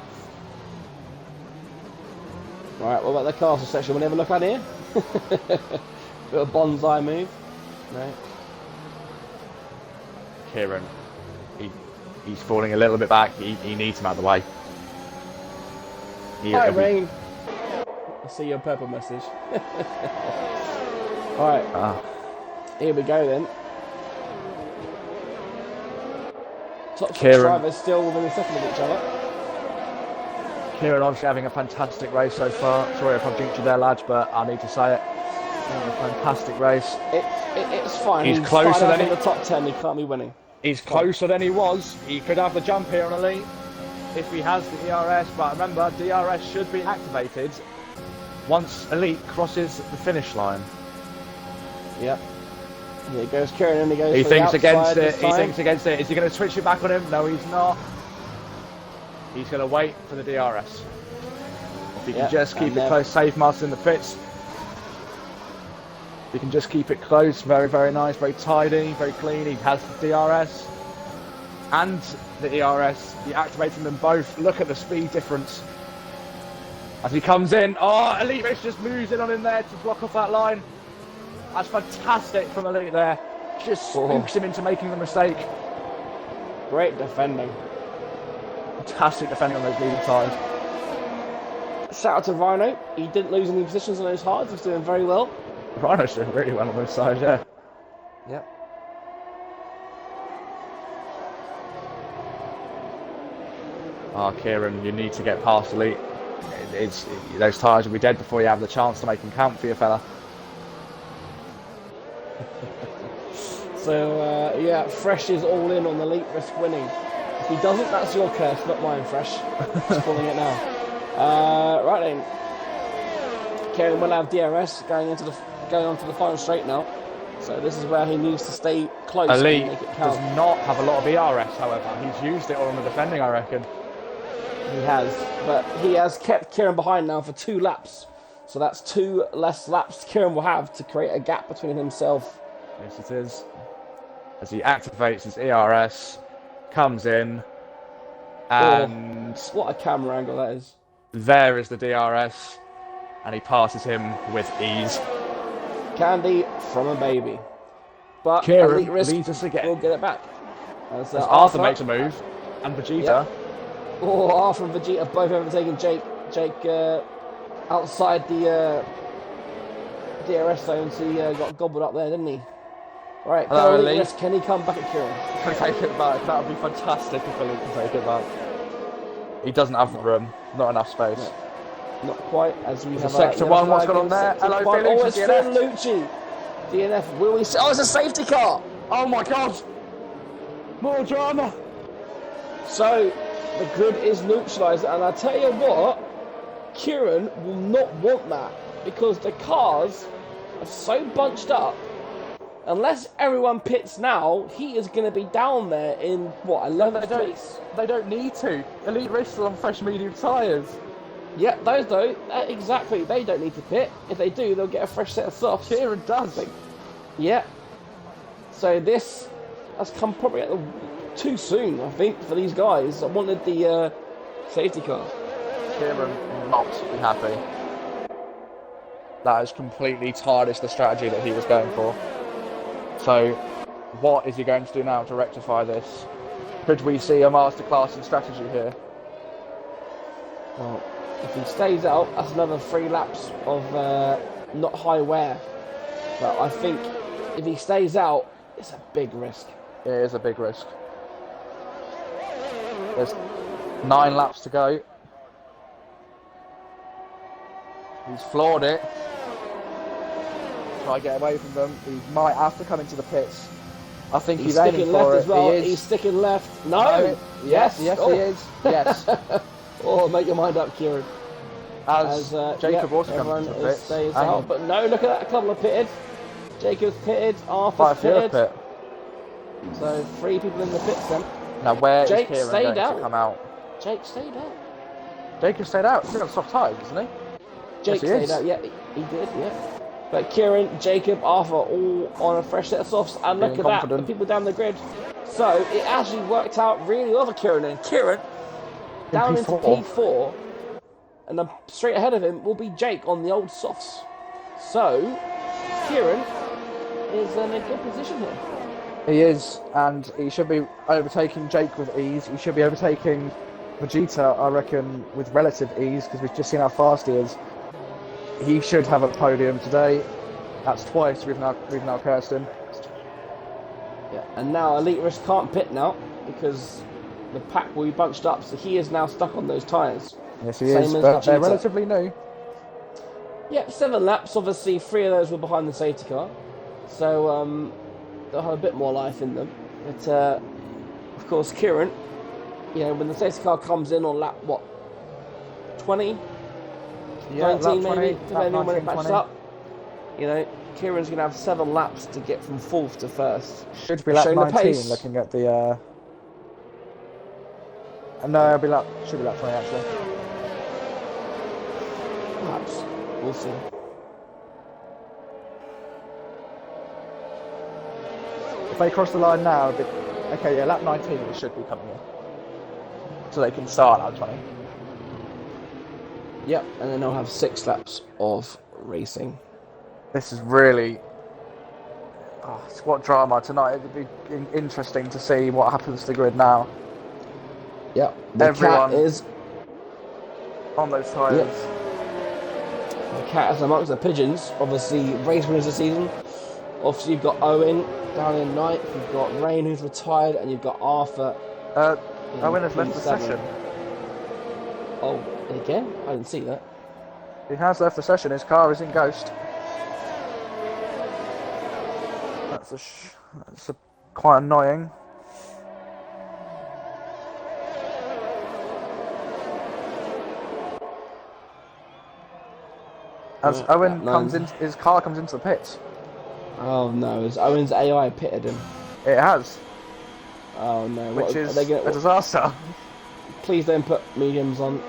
Right, what about the castle section? We'll never look at here. Bit of bonsai move. No. Kieran, he's falling a little bit back. He needs him out of the way. Hi, Rain. I see your purple message. Alright. Here we go then. Top six drivers still within a second of each other. Kieran obviously having a fantastic race so far. Sorry if I've jinxed you there, lads, but I need to say it. Having a fantastic race. It's fine. He's closer than in the top 10. He can't be winning. He's closer than he was. He could have the jump here on Elite if he has the DRS, but remember, DRS should be activated once Elite crosses the finish line. Yep. Here goes Kieran and he goes. He for thinks the against it. this He time. thinks against it. Is he going to switch it back on him? No, he's not. He's going to wait for the DRS. If he can just keep it close, safe master in the pits. If he can just keep it close, very, very nice, very tidy, very clean. He has the DRS and the ERS. He's activating them both. Look at the speed difference. As he comes in, oh, Elite Race just moves in on him there to block off that line. That's fantastic from Elite there. Just spooks him into making the mistake. Great defending. Fantastic defending on those medium tyres. Shout out to Rhino. He didn't lose any positions on those hards. He's doing very well. Rhino's doing really well on those sides, yeah. Yep. Oh, Kieran, you need to get past Elite. Those tyres will be dead before you have the chance to make them count for you, fella. So, yeah, Fresh is all in on the Elite Risk winning. If he doesn't, that's your curse, not mine, Fresh. Just calling it now. Right then. Kieran will have DRS going on to the final straight now. So this is where he needs to stay close Elite and make it count. does not have a lot of ERS, however. He's used it all on the defending, I reckon. He has, but he has kept Kieran behind now for 2 laps. So that's 2 less laps Kieran will have to create a gap between himself. Yes, it is. As he activates his ERS, comes in, and what a camera angle that is. There is the DRS, and he passes him with ease. Candy from a baby. But Kieran Elite Risk leads us again. will get it back. As Arthur makes a move, and Vegeta. Yep. Oh, Arthur and Vegeta both overtaking Jake. Jake outside the DRS zone, so he got gobbled up there, didn't he? Right, Elite Risk, can he come back at Kieran? Can he take it back? That would be fantastic if Elite can take it back. He doesn't have the room, not enough space. No, not quite, as we have Sector 1, what's going on there? Hello, Phil. Oh, it's Phil Lucci. DNF, will we see? Oh, it's a safety car! Oh my god! More drama! So, the grid is neutralised, and I tell you what, Kieran will not want that, because the cars are so bunched up. Unless everyone pits now, he is going to be down there in, what, 11th place? They don't need to. Elite Race on fresh medium tyres. Yeah, those though, exactly, they don't need to pit. If they do, they'll get a fresh set of softs. Kieran does. Yeah. So this has come probably too soon, I think, for these guys. I wanted the safety car. Kieran not be happy. That is completely TARDIS the strategy that he was going for. So, what is he going to do now to rectify this? Could we see a masterclass in strategy here? Well, if he stays out, that's another 3 laps of not high wear. But I think if he stays out, it's a big risk. It is a big risk. There's 9 laps to go. He's floored it. Try to get away from them. He might have to come into the pits. I think he's aiming sticking for left it. as well. He is. He's sticking left. No. Yes. Yes, Oh. he is. Yes. Oh, make your mind up, Kieran. As Jacob also comes everyone into the pits. stays out. But no, look at that. A couple of pitted. Jacob's pitted. Arthur's pitted. Pit. So 3 people in the pits then. Now where is Jake Kieran stayed going out. to come out? Jake stayed out. Jacob stayed out. He's got soft tyres, isn't he? Jake Yes, he stayed is. out. Yeah, he did. Yeah. But Kieran, Jacob, Arthur, all on a fresh set of softs, and look Feeling at confident. that, the people down the grid. So it actually worked out really well for Kieran. And Kieran down into P4, and then straight ahead of him will be Jake on the old softs. So Kieran is in a good position here. He is, and he should be overtaking Jake with ease. He should be overtaking Vegeta, I reckon, with relative ease, because we've just seen how fast he is. He should have a podium today. That's twice we've now Kirsten. Yeah, and now Elite Risk can't pit now because the pack will be bunched up, so he is now stuck on those tyres. Yes, he is, but they're relatively new. Yeah, 7 laps. Obviously, 3 of those were behind the safety car, so they'll have a bit more life in them. But of course, Kieran, you know, when the safety car comes in on lap 20, Yeah, 19 lap 20, maybe, lap depending on when it 19, matches 20. up. You know, Kieran's going to have 7 laps to get from 4th to 1st. Should be lap Showing the 19. pace. Looking at the. No, should be lap 20 actually. Perhaps. We'll see. If they cross the line now, okay, yeah, lap 19 it should be coming in, so they can start lap 20. Yep, and then they'll have 6 laps of racing. This is really. Oh, it's what drama tonight. It'd be interesting to see what happens to the grid now. Yep, the Everyone cat is on those tyres. the cat is amongst the pigeons. Obviously, race winners this season. Obviously, you've got Owen down in 9th. You've got Rain, who's retired, and you've got Arthur. Owen has left the P7. session. Oh, again? I didn't see that. He has left the session. His car is in Ghost. That's quite annoying. As Owen comes in, his car comes into the pits. Oh no, is Owen's AI pitted him? It has, Oh no, which is are they a disaster. Please don't put mediums on.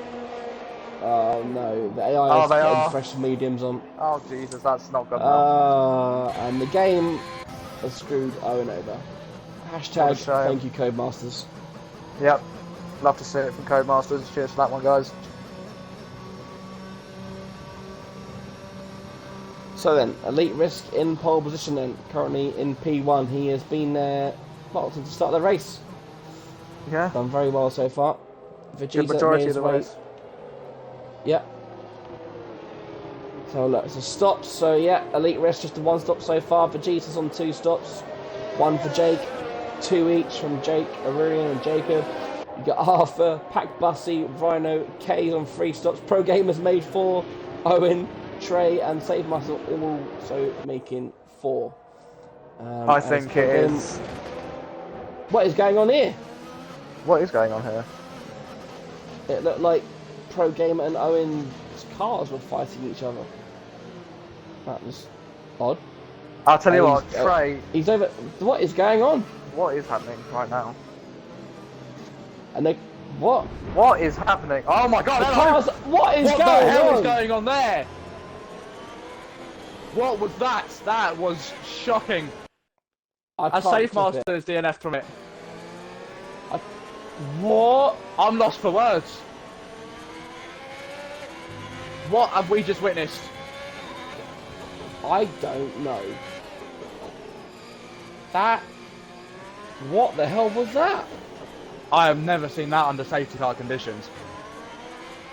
Oh no, the AI Oh, is they putting are. fresh mediums on. Oh Jesus, that's not good enough. And the game has screwed Owen over. Hashtag shame. thank you Codemasters. Yep, love to see it from Codemasters. Cheers for that one, guys. So then, Elite Risk in pole position then, currently in P1. He has been there, well, since the start of the race. Yeah, Done very well so far. good Vegeta majority made of the his way- race. Yep. So look, it's a stop. So yeah, Elite Risk just a 1 stop so far. Vegeta's on 2 stops. 1 for Jake. 2 each from Jake, Aurelian and Jacob. You got Arthur, Pack Bussy, Rhino, K's on 3 stops. Pro Gamers made 4. Owen, Trey and Save Muscle all also making 4. I think it is. What is going on here? What is going on here? It looked like Pro Gamer and Owen's cars were fighting each other. That was odd. I'll tell you And what, he's, Trey. He's over. What is going on? What is happening right now? And they. What? What is happening? Oh my God! The hello! cars. What is What going the hell on? is going on there? What was that? That was shocking. I A can't Safe clip it. Master's DNF from it. What? I'm lost for words. What have we just witnessed? I don't know. That... What the hell was that? I have never seen that under safety car conditions.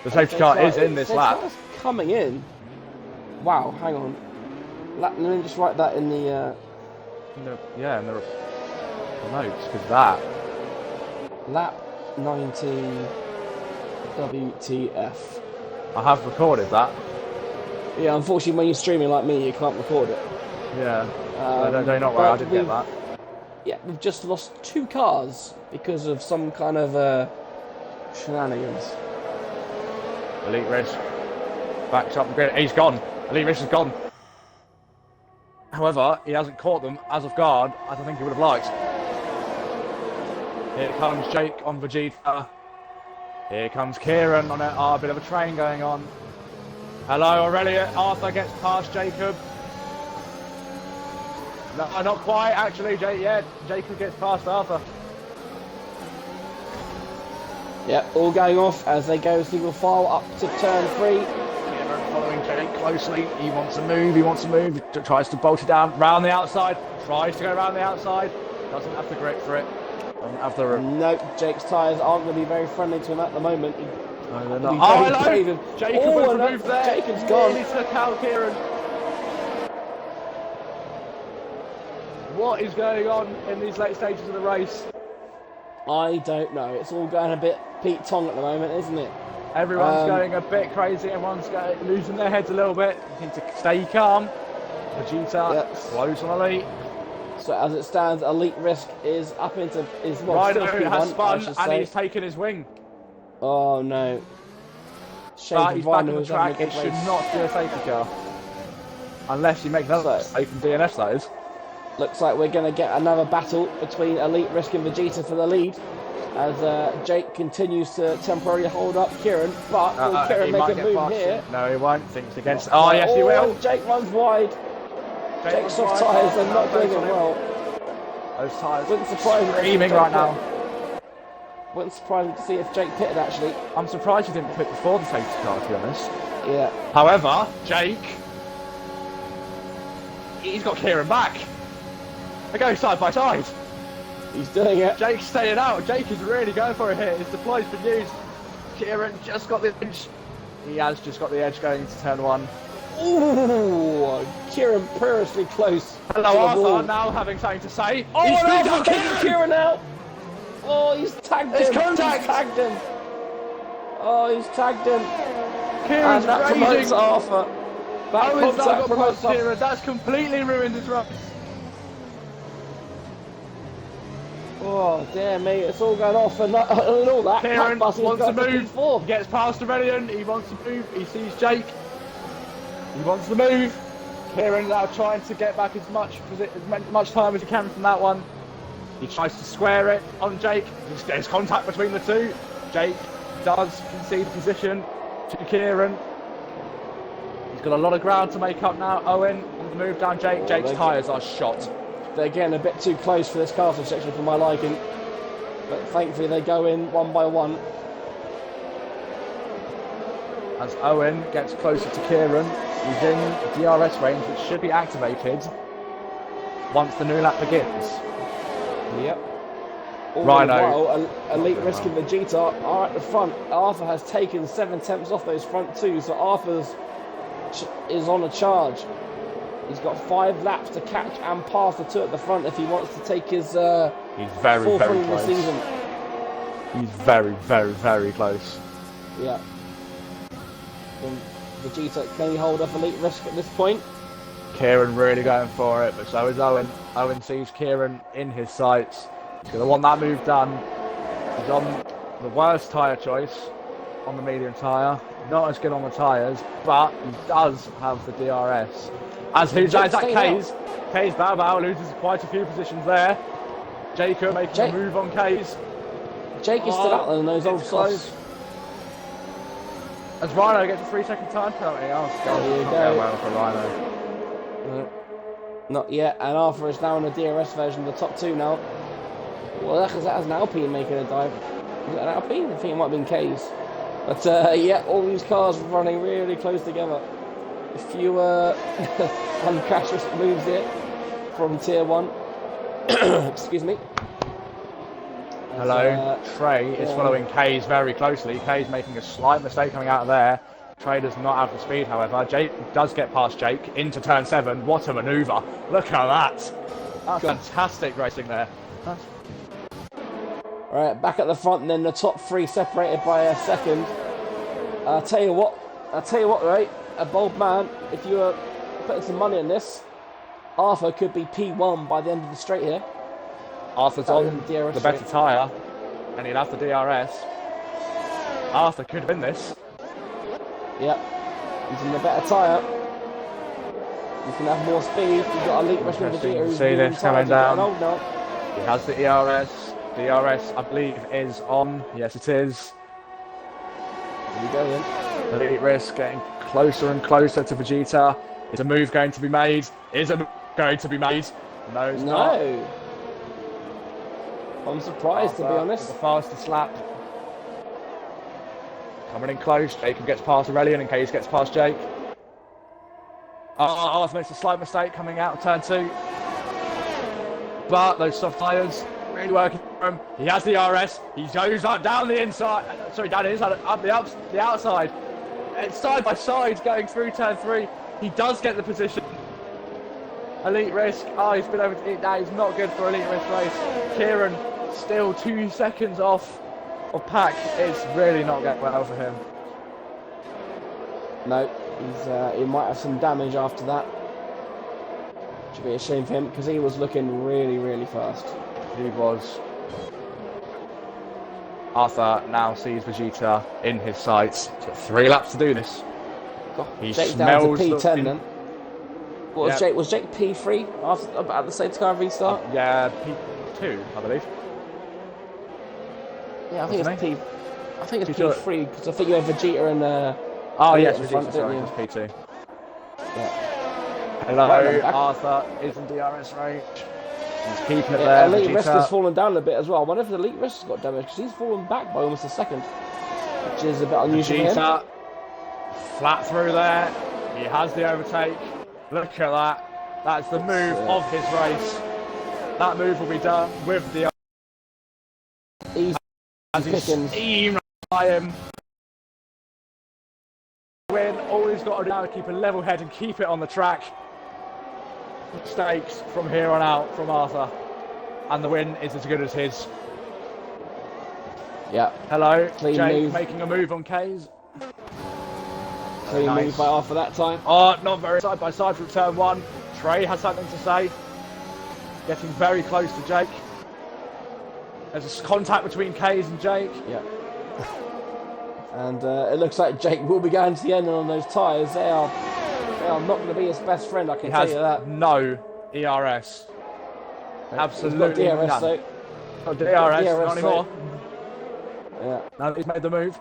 The safety car is in this lap. Car's coming in. Wow, hang on. Let me just write that in the... in the notes, because that... Lap 19 WTF. I have recorded that. Yeah, unfortunately when you're streaming like me, you can't record it. Yeah, I don't know why I didn't get that. Yeah, we've just lost 2 cars because of some kind of shenanigans. Elite Risk backs up the grid. He's gone. Elite Risk is gone. However, he hasn't caught them as of guard as I think he would have liked. Here comes Jake on Vegeta. Here comes Kieran on a bit of a train going on. Hello, Aurelia. Arthur gets past Jacob. No, not quite, actually. Jacob gets past Arthur. Yeah, all going off as they go single file up to turn 3. Kieran following Jake closely. He wants to move. He tries to bolt it down. Round the outside. Tries to go round the outside. Doesn't have the grip for it. Doesn't have the... No, Jake's tyres aren't going to be very friendly to him at the moment. No, they're not. Oh, hello! Jacob was removed there. Jacob's gone. Really took out Kieran. What is going on in these late stages of the race? I don't know. It's all going a bit Pete Tong at the moment, isn't it? Everyone's going a bit crazy. Everyone's losing their heads a little bit. You need to stay calm. Vegeta close on Elite. So as it stands, Elite Risk is up into Rhino has spun and he's taken his wing. Oh no. Shame but he's back on the track. It should not be a safety car. Unless you make another mistake from DNS, that is. Looks like we're going to get another battle between Elite Risk and Vegeta for the lead. As Jake continues to temporarily hold up Kieran. But will Kieran make a move here? No, he won't. Thinks against... Oh, yes, he will. Jake runs wide. Jake's soft tyres are not doing it well. Those tyres wouldn't surprise me screaming right now. Wouldn't surprise me to see if Jake pitted, actually. I'm surprised he didn't pit before the safety car, to be honest. Yeah. However, Jake... He's got Kieran back. They go side by side. He's doing it. Jake's staying out. Jake is really going for it here. His deploy's been used. Kieran just got the edge. He has just got the edge going into turn 1. Ooh, Kieran perilously close. Hello, Arthur, now having something to say. Oh, he's taking Kieran out. Oh, he's tagged him. It's contact. He's tagged him. Oh, he's tagged him. Kieran's and that promotes Arthur. That promotes Kieran. That's completely ruined his run. Oh, dear me, it's all going off and all that. Kieran wants to move. He gets past Aurelian. He wants to move. He sees Jake. He wants to move. Kieran now trying to get back as much time as he can from that one. He tries to square it on Jake. There's contact between the two. Jake does concede position to Kieran. He's got a lot of ground to make up now. Owen on the move down Jake. Jake's tyres are shot. They're getting a bit too close for this castle section for my liking. But thankfully they go in one by one. As Owen gets closer to Kieran, he's in DRS range, which should be activated once the new lap begins. Yep. Rhino. Elite Risk and Vegeta are at the front. Arthur has taken 7 tenths off those front 2, so Arthur's is on a charge. He's got 5 laps to catch and pass the 2 at the front if he wants to take his he's very close. The season. He's very close. Yeah. And Vegeta can he hold off Elite Risk at this point? Kieran really going for it, but so is Owen. Owen sees Kieran in his sights. He's going to want that move done. He's on the worst tyre choice on the medium tyre. Not as good on the tyres, but he does have the DRS. As who's that? Is that Kays? Kays Bao loses quite a few positions there. Jacob making a move on Kays. Jake is still out there in those old clothes. As Rhino gets a 3-second time penalty. Oh, there you go. Well for Rhino. Not yet, and Arthur is now in the DRS version of the top 2 now. Well, that has an Alpine making a dive. Is it an Alpine? I think it might have been Kays. But yeah, all these cars running really close together. A few uncrashed moves here from Tier 1. Excuse me. Hello, Trey is following K's very closely. K's making a slight mistake coming out of there. Trey does not have the speed, however. Jake does get past Jake into turn 7. What a manoeuvre. Look at that. That's fantastic racing there. Alright, back at the front and then the top 3 separated by a second. I'll tell you what, right? A bold man, if you were putting some money on this, Arthur could be P1 by the end of the straight here. Arthur's on the better tyre, and he'll have the DRS. Arthur could win this. Yep, he's in the better tyre. He's going to have more speed. He's got Elite Rush with Vegeta. See this coming down. Now. He has the ERS. DRS, I believe, is on. Yes, it is. Here we go then. Elite Risk getting closer and closer to Vegeta. Is a move going to be made? Is a move going to be made? No, it's not. I'm surprised, to be honest. The fastest lap. Coming in close. Jacob gets past Aurelian and Case gets past Jake. Arthur makes a slight mistake coming out of turn 2. But those soft tyres really working for him. He has the RS. He goes up down the inside. Sorry, down the inside, up the outside. It's side by side going through turn 3. He does get the position. Elite Risk. He's been over. That is not good for Elite Risk race. Kieran still 2 seconds off of Pack. It's really not going well for him. No, he might have some damage after that. Should be a shame for him because he was looking really, really fast. He was. Arthur now sees Vegeta in his sights. He's got 3 laps to do this. He Jake smells down to P10 then. What was Jake? Was Jake P3 after at the same time restart? Yeah, P2, I believe. Yeah, I think it's P3 because I think you have Vegeta and. Yes, Vegeta. Sorry, it's P2. Yeah. Hello, Arthur is in DRS range. He's keeping it there. Elite Risk has fallen down a bit as well. I wonder if the Elite Risk has got damage because he's fallen back by almost a second, which is a bit unusual. Vegeta, flat through there. He has the overtake. Look at that. That's the move of his race. That move will be done with the. As he steam by him. Win. All he's got to do now is keep a level head and keep it on the track. Mistakes from here on out from Arthur, and the win is as good as his. Yeah. Hello, Clean Jake move. making a move on K's. Clean move by Arthur that time. Not very side by side from turn 1. Trey has something to say. Getting very close to Jake. There's a contact between K's and Jake. Yeah. And it looks like Jake will be going to the end on those tyres. They are not going to be his best friend, I can tell you that. No ERS. Absolutely DRS, none. though. Not DRS, not anymore. Yeah. Now that he's made the move.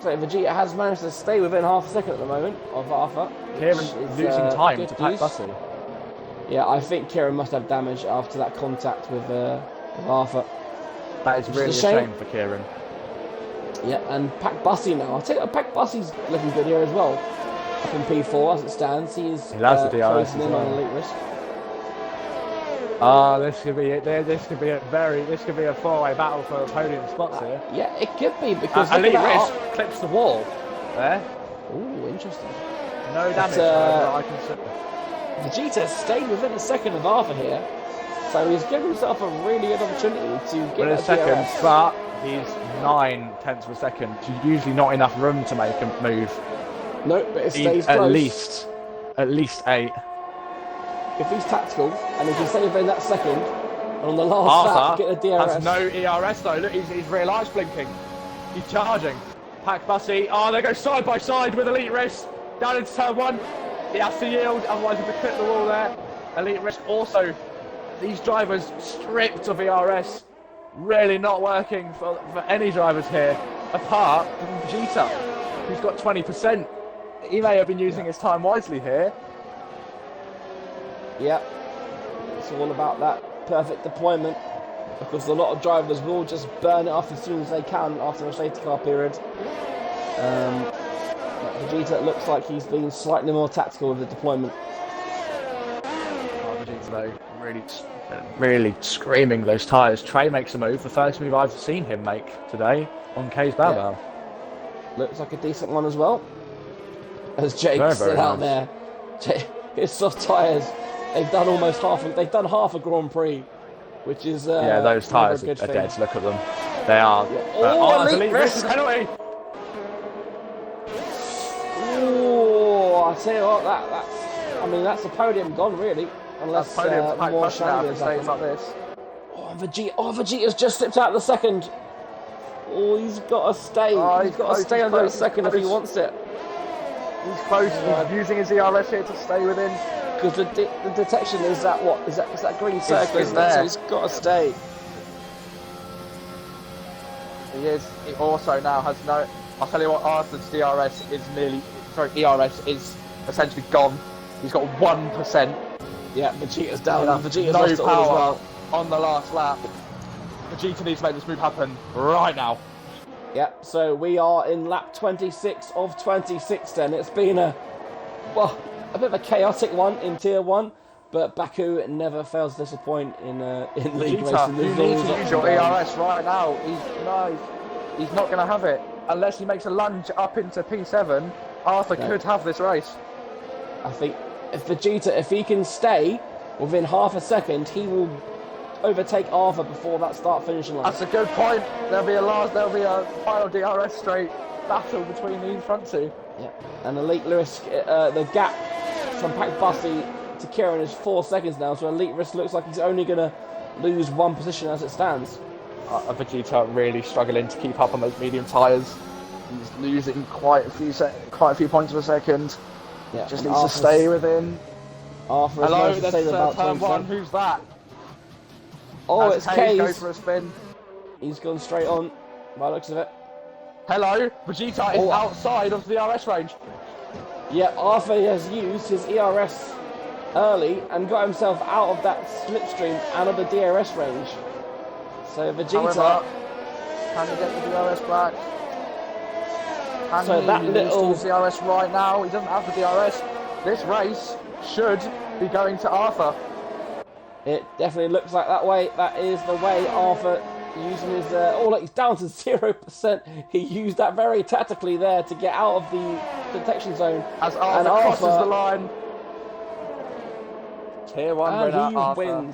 So Vegeta has managed to stay within half a second at the moment of Arthur. Kieran's losing time to Pack Bussy. Yeah, I think Kieran must have damage after that contact with Arthur. That is really a shame for Kieran. Yeah, and Pack Bussy now. I'll tell you, Pack Bussy's looking good here as well. Up in P4 as it stands. He loves the DRS closing in on Elite Risk. This could be it. This could be a 4-way battle for podium spots here. Yeah, it could be because Elite Risk clips the wall there. Ooh, interesting. No damage. I can see. Vegeta stayed within a second of Arthur here, so he's given himself a really good opportunity to get a second, DRS. but he's 9/10 of a second. It's usually not enough room to make a move. No, but it stays close. At least 8. If he's tactical and he can stay within that second, and on the last lap get a DRS. Has no ERS though. Look, his rear light's blinking. He's charging. Pack Bussy. They go side by side with Elite Risk down into turn 1. He has to yield, otherwise he'll clip the wall there. Elite Risk also. These drivers stripped of ERS. Really not working for any drivers here, apart from Vegeta, who's got 20%. He may have been using his time wisely here. Yeah, it's all about that perfect deployment, because a lot of drivers will just burn it off as soon as they can after a safety car period. Vegeta looks like he's been slightly more tactical with the deployment. tyres though, really screaming those tyres. Trey makes a move, the first move I've seen him make today on K's Bao. Looks like a decent one as well. As Jake's Very, still very out nice. there. His soft tyres, they've done almost they've done half a Grand Prix, which is yeah, those tyres are dead. Look at them. They are. Yeah. Elite risk. Penalty. Oh, I tell you what, that's a podium gone really, unless more shenanigans happen like this. Oh, Vegeta's just slipped out of the second. Oh, he's got to stay. He's got to stay under the second if he wants it. He's close. He's using his ERS here to stay within. Because the detection is that what? Is that green circle? It's there. So he's got to stay. He is. He also now has no. I'll tell you what. Arthur's ERS is essentially gone. He's got 1%. Yeah, Vegeta's down. Vegeta's no lost it all as power well. On the last lap. Vegeta needs to make this move happen right now. Yeah, so we are in lap 26 of 26 then. It's been a bit of a chaotic one in Tier 1, but Baku never fails to disappoint in league racing. You need to use your ERS right now. He's not going to have it. Unless he makes a lunge up into P7, Arthur could have this race. I think if Vegeta, if he can stay within half a second, he will overtake Arthur before that start-finishing line. That's a good point. There'll be a final DRS straight battle between these front two. Yeah, and Elite Risk, the gap from Pack Bussy to Kieran is 4 seconds now, so Elite Risk looks like he's only going to lose one position as it stands. Vegeta really struggling to keep up on those medium tyres. He's losing quite a few points per second. Yeah, just needs to stay within. Arthur Hello, that's turn 1. Who's that? Oh, it's Case. Goes for a spin. He's gone straight on, by the looks of it. Hello, Vegeta is outside of the DRS range. Yeah, Arthur has used his ERS early and got himself out of that slipstream, out of the DRS range. So Vegeta... However, can he get the DRS back? He needs to use DRS right now. He doesn't have the DRS. This race should be going to Arthur. It definitely looks like that way. That is the way Arthur using his... look, he's down to 0%. He used that very tactically there to get out of the detection zone. As Arthur crosses the line. Tier 1 winner, Arthur.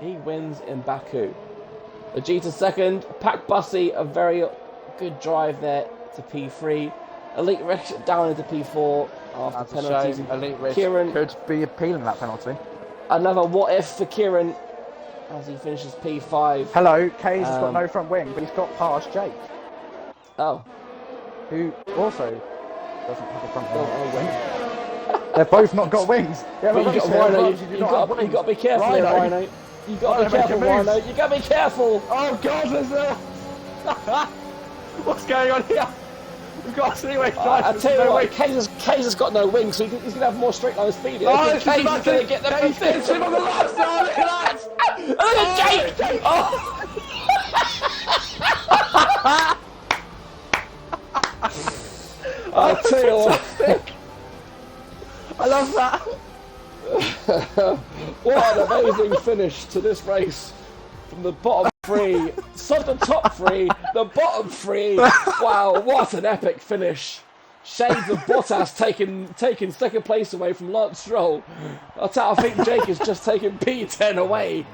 He wins in Baku. Vegeta second. Pack Bussy, a very good drive there to P3. Elite Risk down into P4 after penalties. Elite Risk Kieran could be appealing that penalty. Another what if for Kieran as he finishes P5. Hello, K's has got no front wing, but he's got past Jake. Oh. Who also doesn't have a front wing. They've both not got wings. Yeah, but you got to be careful here, Rhino. You got to be careful, Rhino. You got to be careful. Oh God, there's a... What's going on here? We've got a three-way drive. I tell you what, Case has got no wings, so he's going to have more straight line speed. Oh, Case is going to get the Case him on the last side. Look at that! Look at Jake! Oh. I tell you what. I love that. What an amazing finish to this race. From the bottom three, sub the top three, the bottom three. Wow, what an epic finish. Shades of Bottas taking second place away from Lance Stroll. I think Jake has just taken P10 away.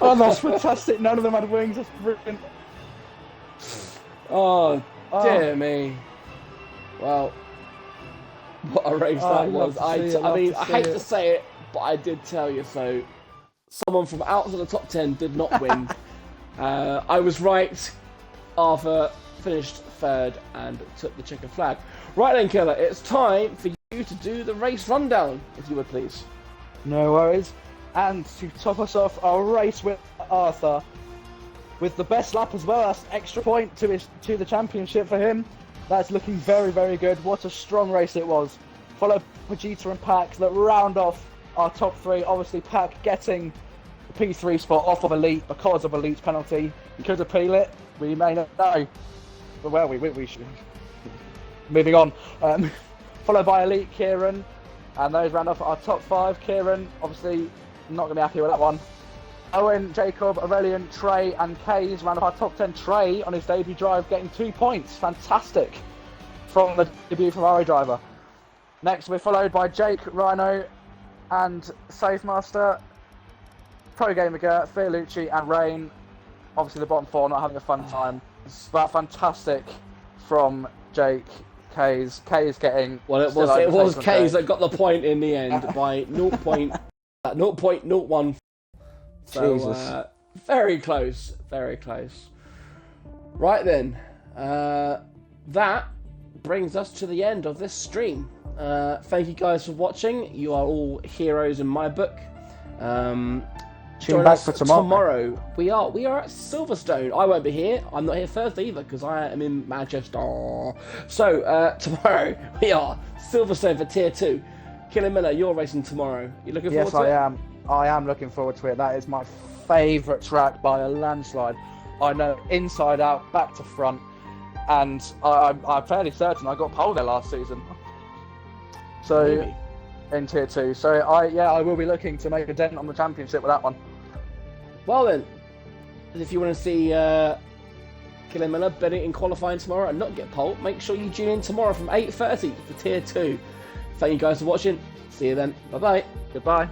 Oh, that's fantastic. None of them had wings. That's brilliant. Oh, dear me. Well, what a race that was. I hate to say it, but I did tell you so. Someone from outside the top 10 did not win. I was right. Arthur finished third and took the checkered flag. Right then, Killer, it's time for you to do the race rundown, if you would please. No worries. And to top us off, our race with Arthur, with the best lap as well. That's extra point to the championship for him. That's looking very, very good. What a strong race it was. Followed Vegeta and Pack that round off our top three. Obviously, Pack getting the P3 spot off of Elite because of Elite's penalty. He could appeal it. We may not know. But well, we should. Moving on. Followed by Elite Kieran. And those round off our top 5. Kieran, obviously, not going to be happy with that one. Owen, Jacob, Aurelian, Trey, and Kays round off our top 10. Trey, on his debut drive, getting 2 points. Fantastic. From the debut Ferrari driver. Next, we're followed by Jake, Rhino, and Safemaster, Pro Gamer Gert, Fiorucci, and Rain. Obviously, the bottom 4 not having a fun time. But fantastic from Jake. Kays getting. Well, it was Kays that got the point in the end by 0.01. So, Jesus. Very close, very close. Right then, that brings us to the end of this stream. Thank you guys for watching. You are all heroes in my book. Tune back for tomorrow. We are at Silverstone. I won't be here. I'm not here Thursday either because I am in Manchester. So tomorrow we are Silverstone for Tier 2. Killian Miller, you're racing tomorrow. You looking forward to it? Yes, I am. I am looking forward to it. That is my favourite track by a landslide. I know inside out, back to front, and I'm fairly certain I got pole there last season. So. Maybe. In Tier 2, so I will be looking to make a dent on the championship with that one. Well then, if you want to see Killian Miller in qualifying tomorrow and not get pole, make sure you tune in tomorrow from 8:30 for Tier 2. Thank you guys for watching. See you then. Bye bye. Goodbye.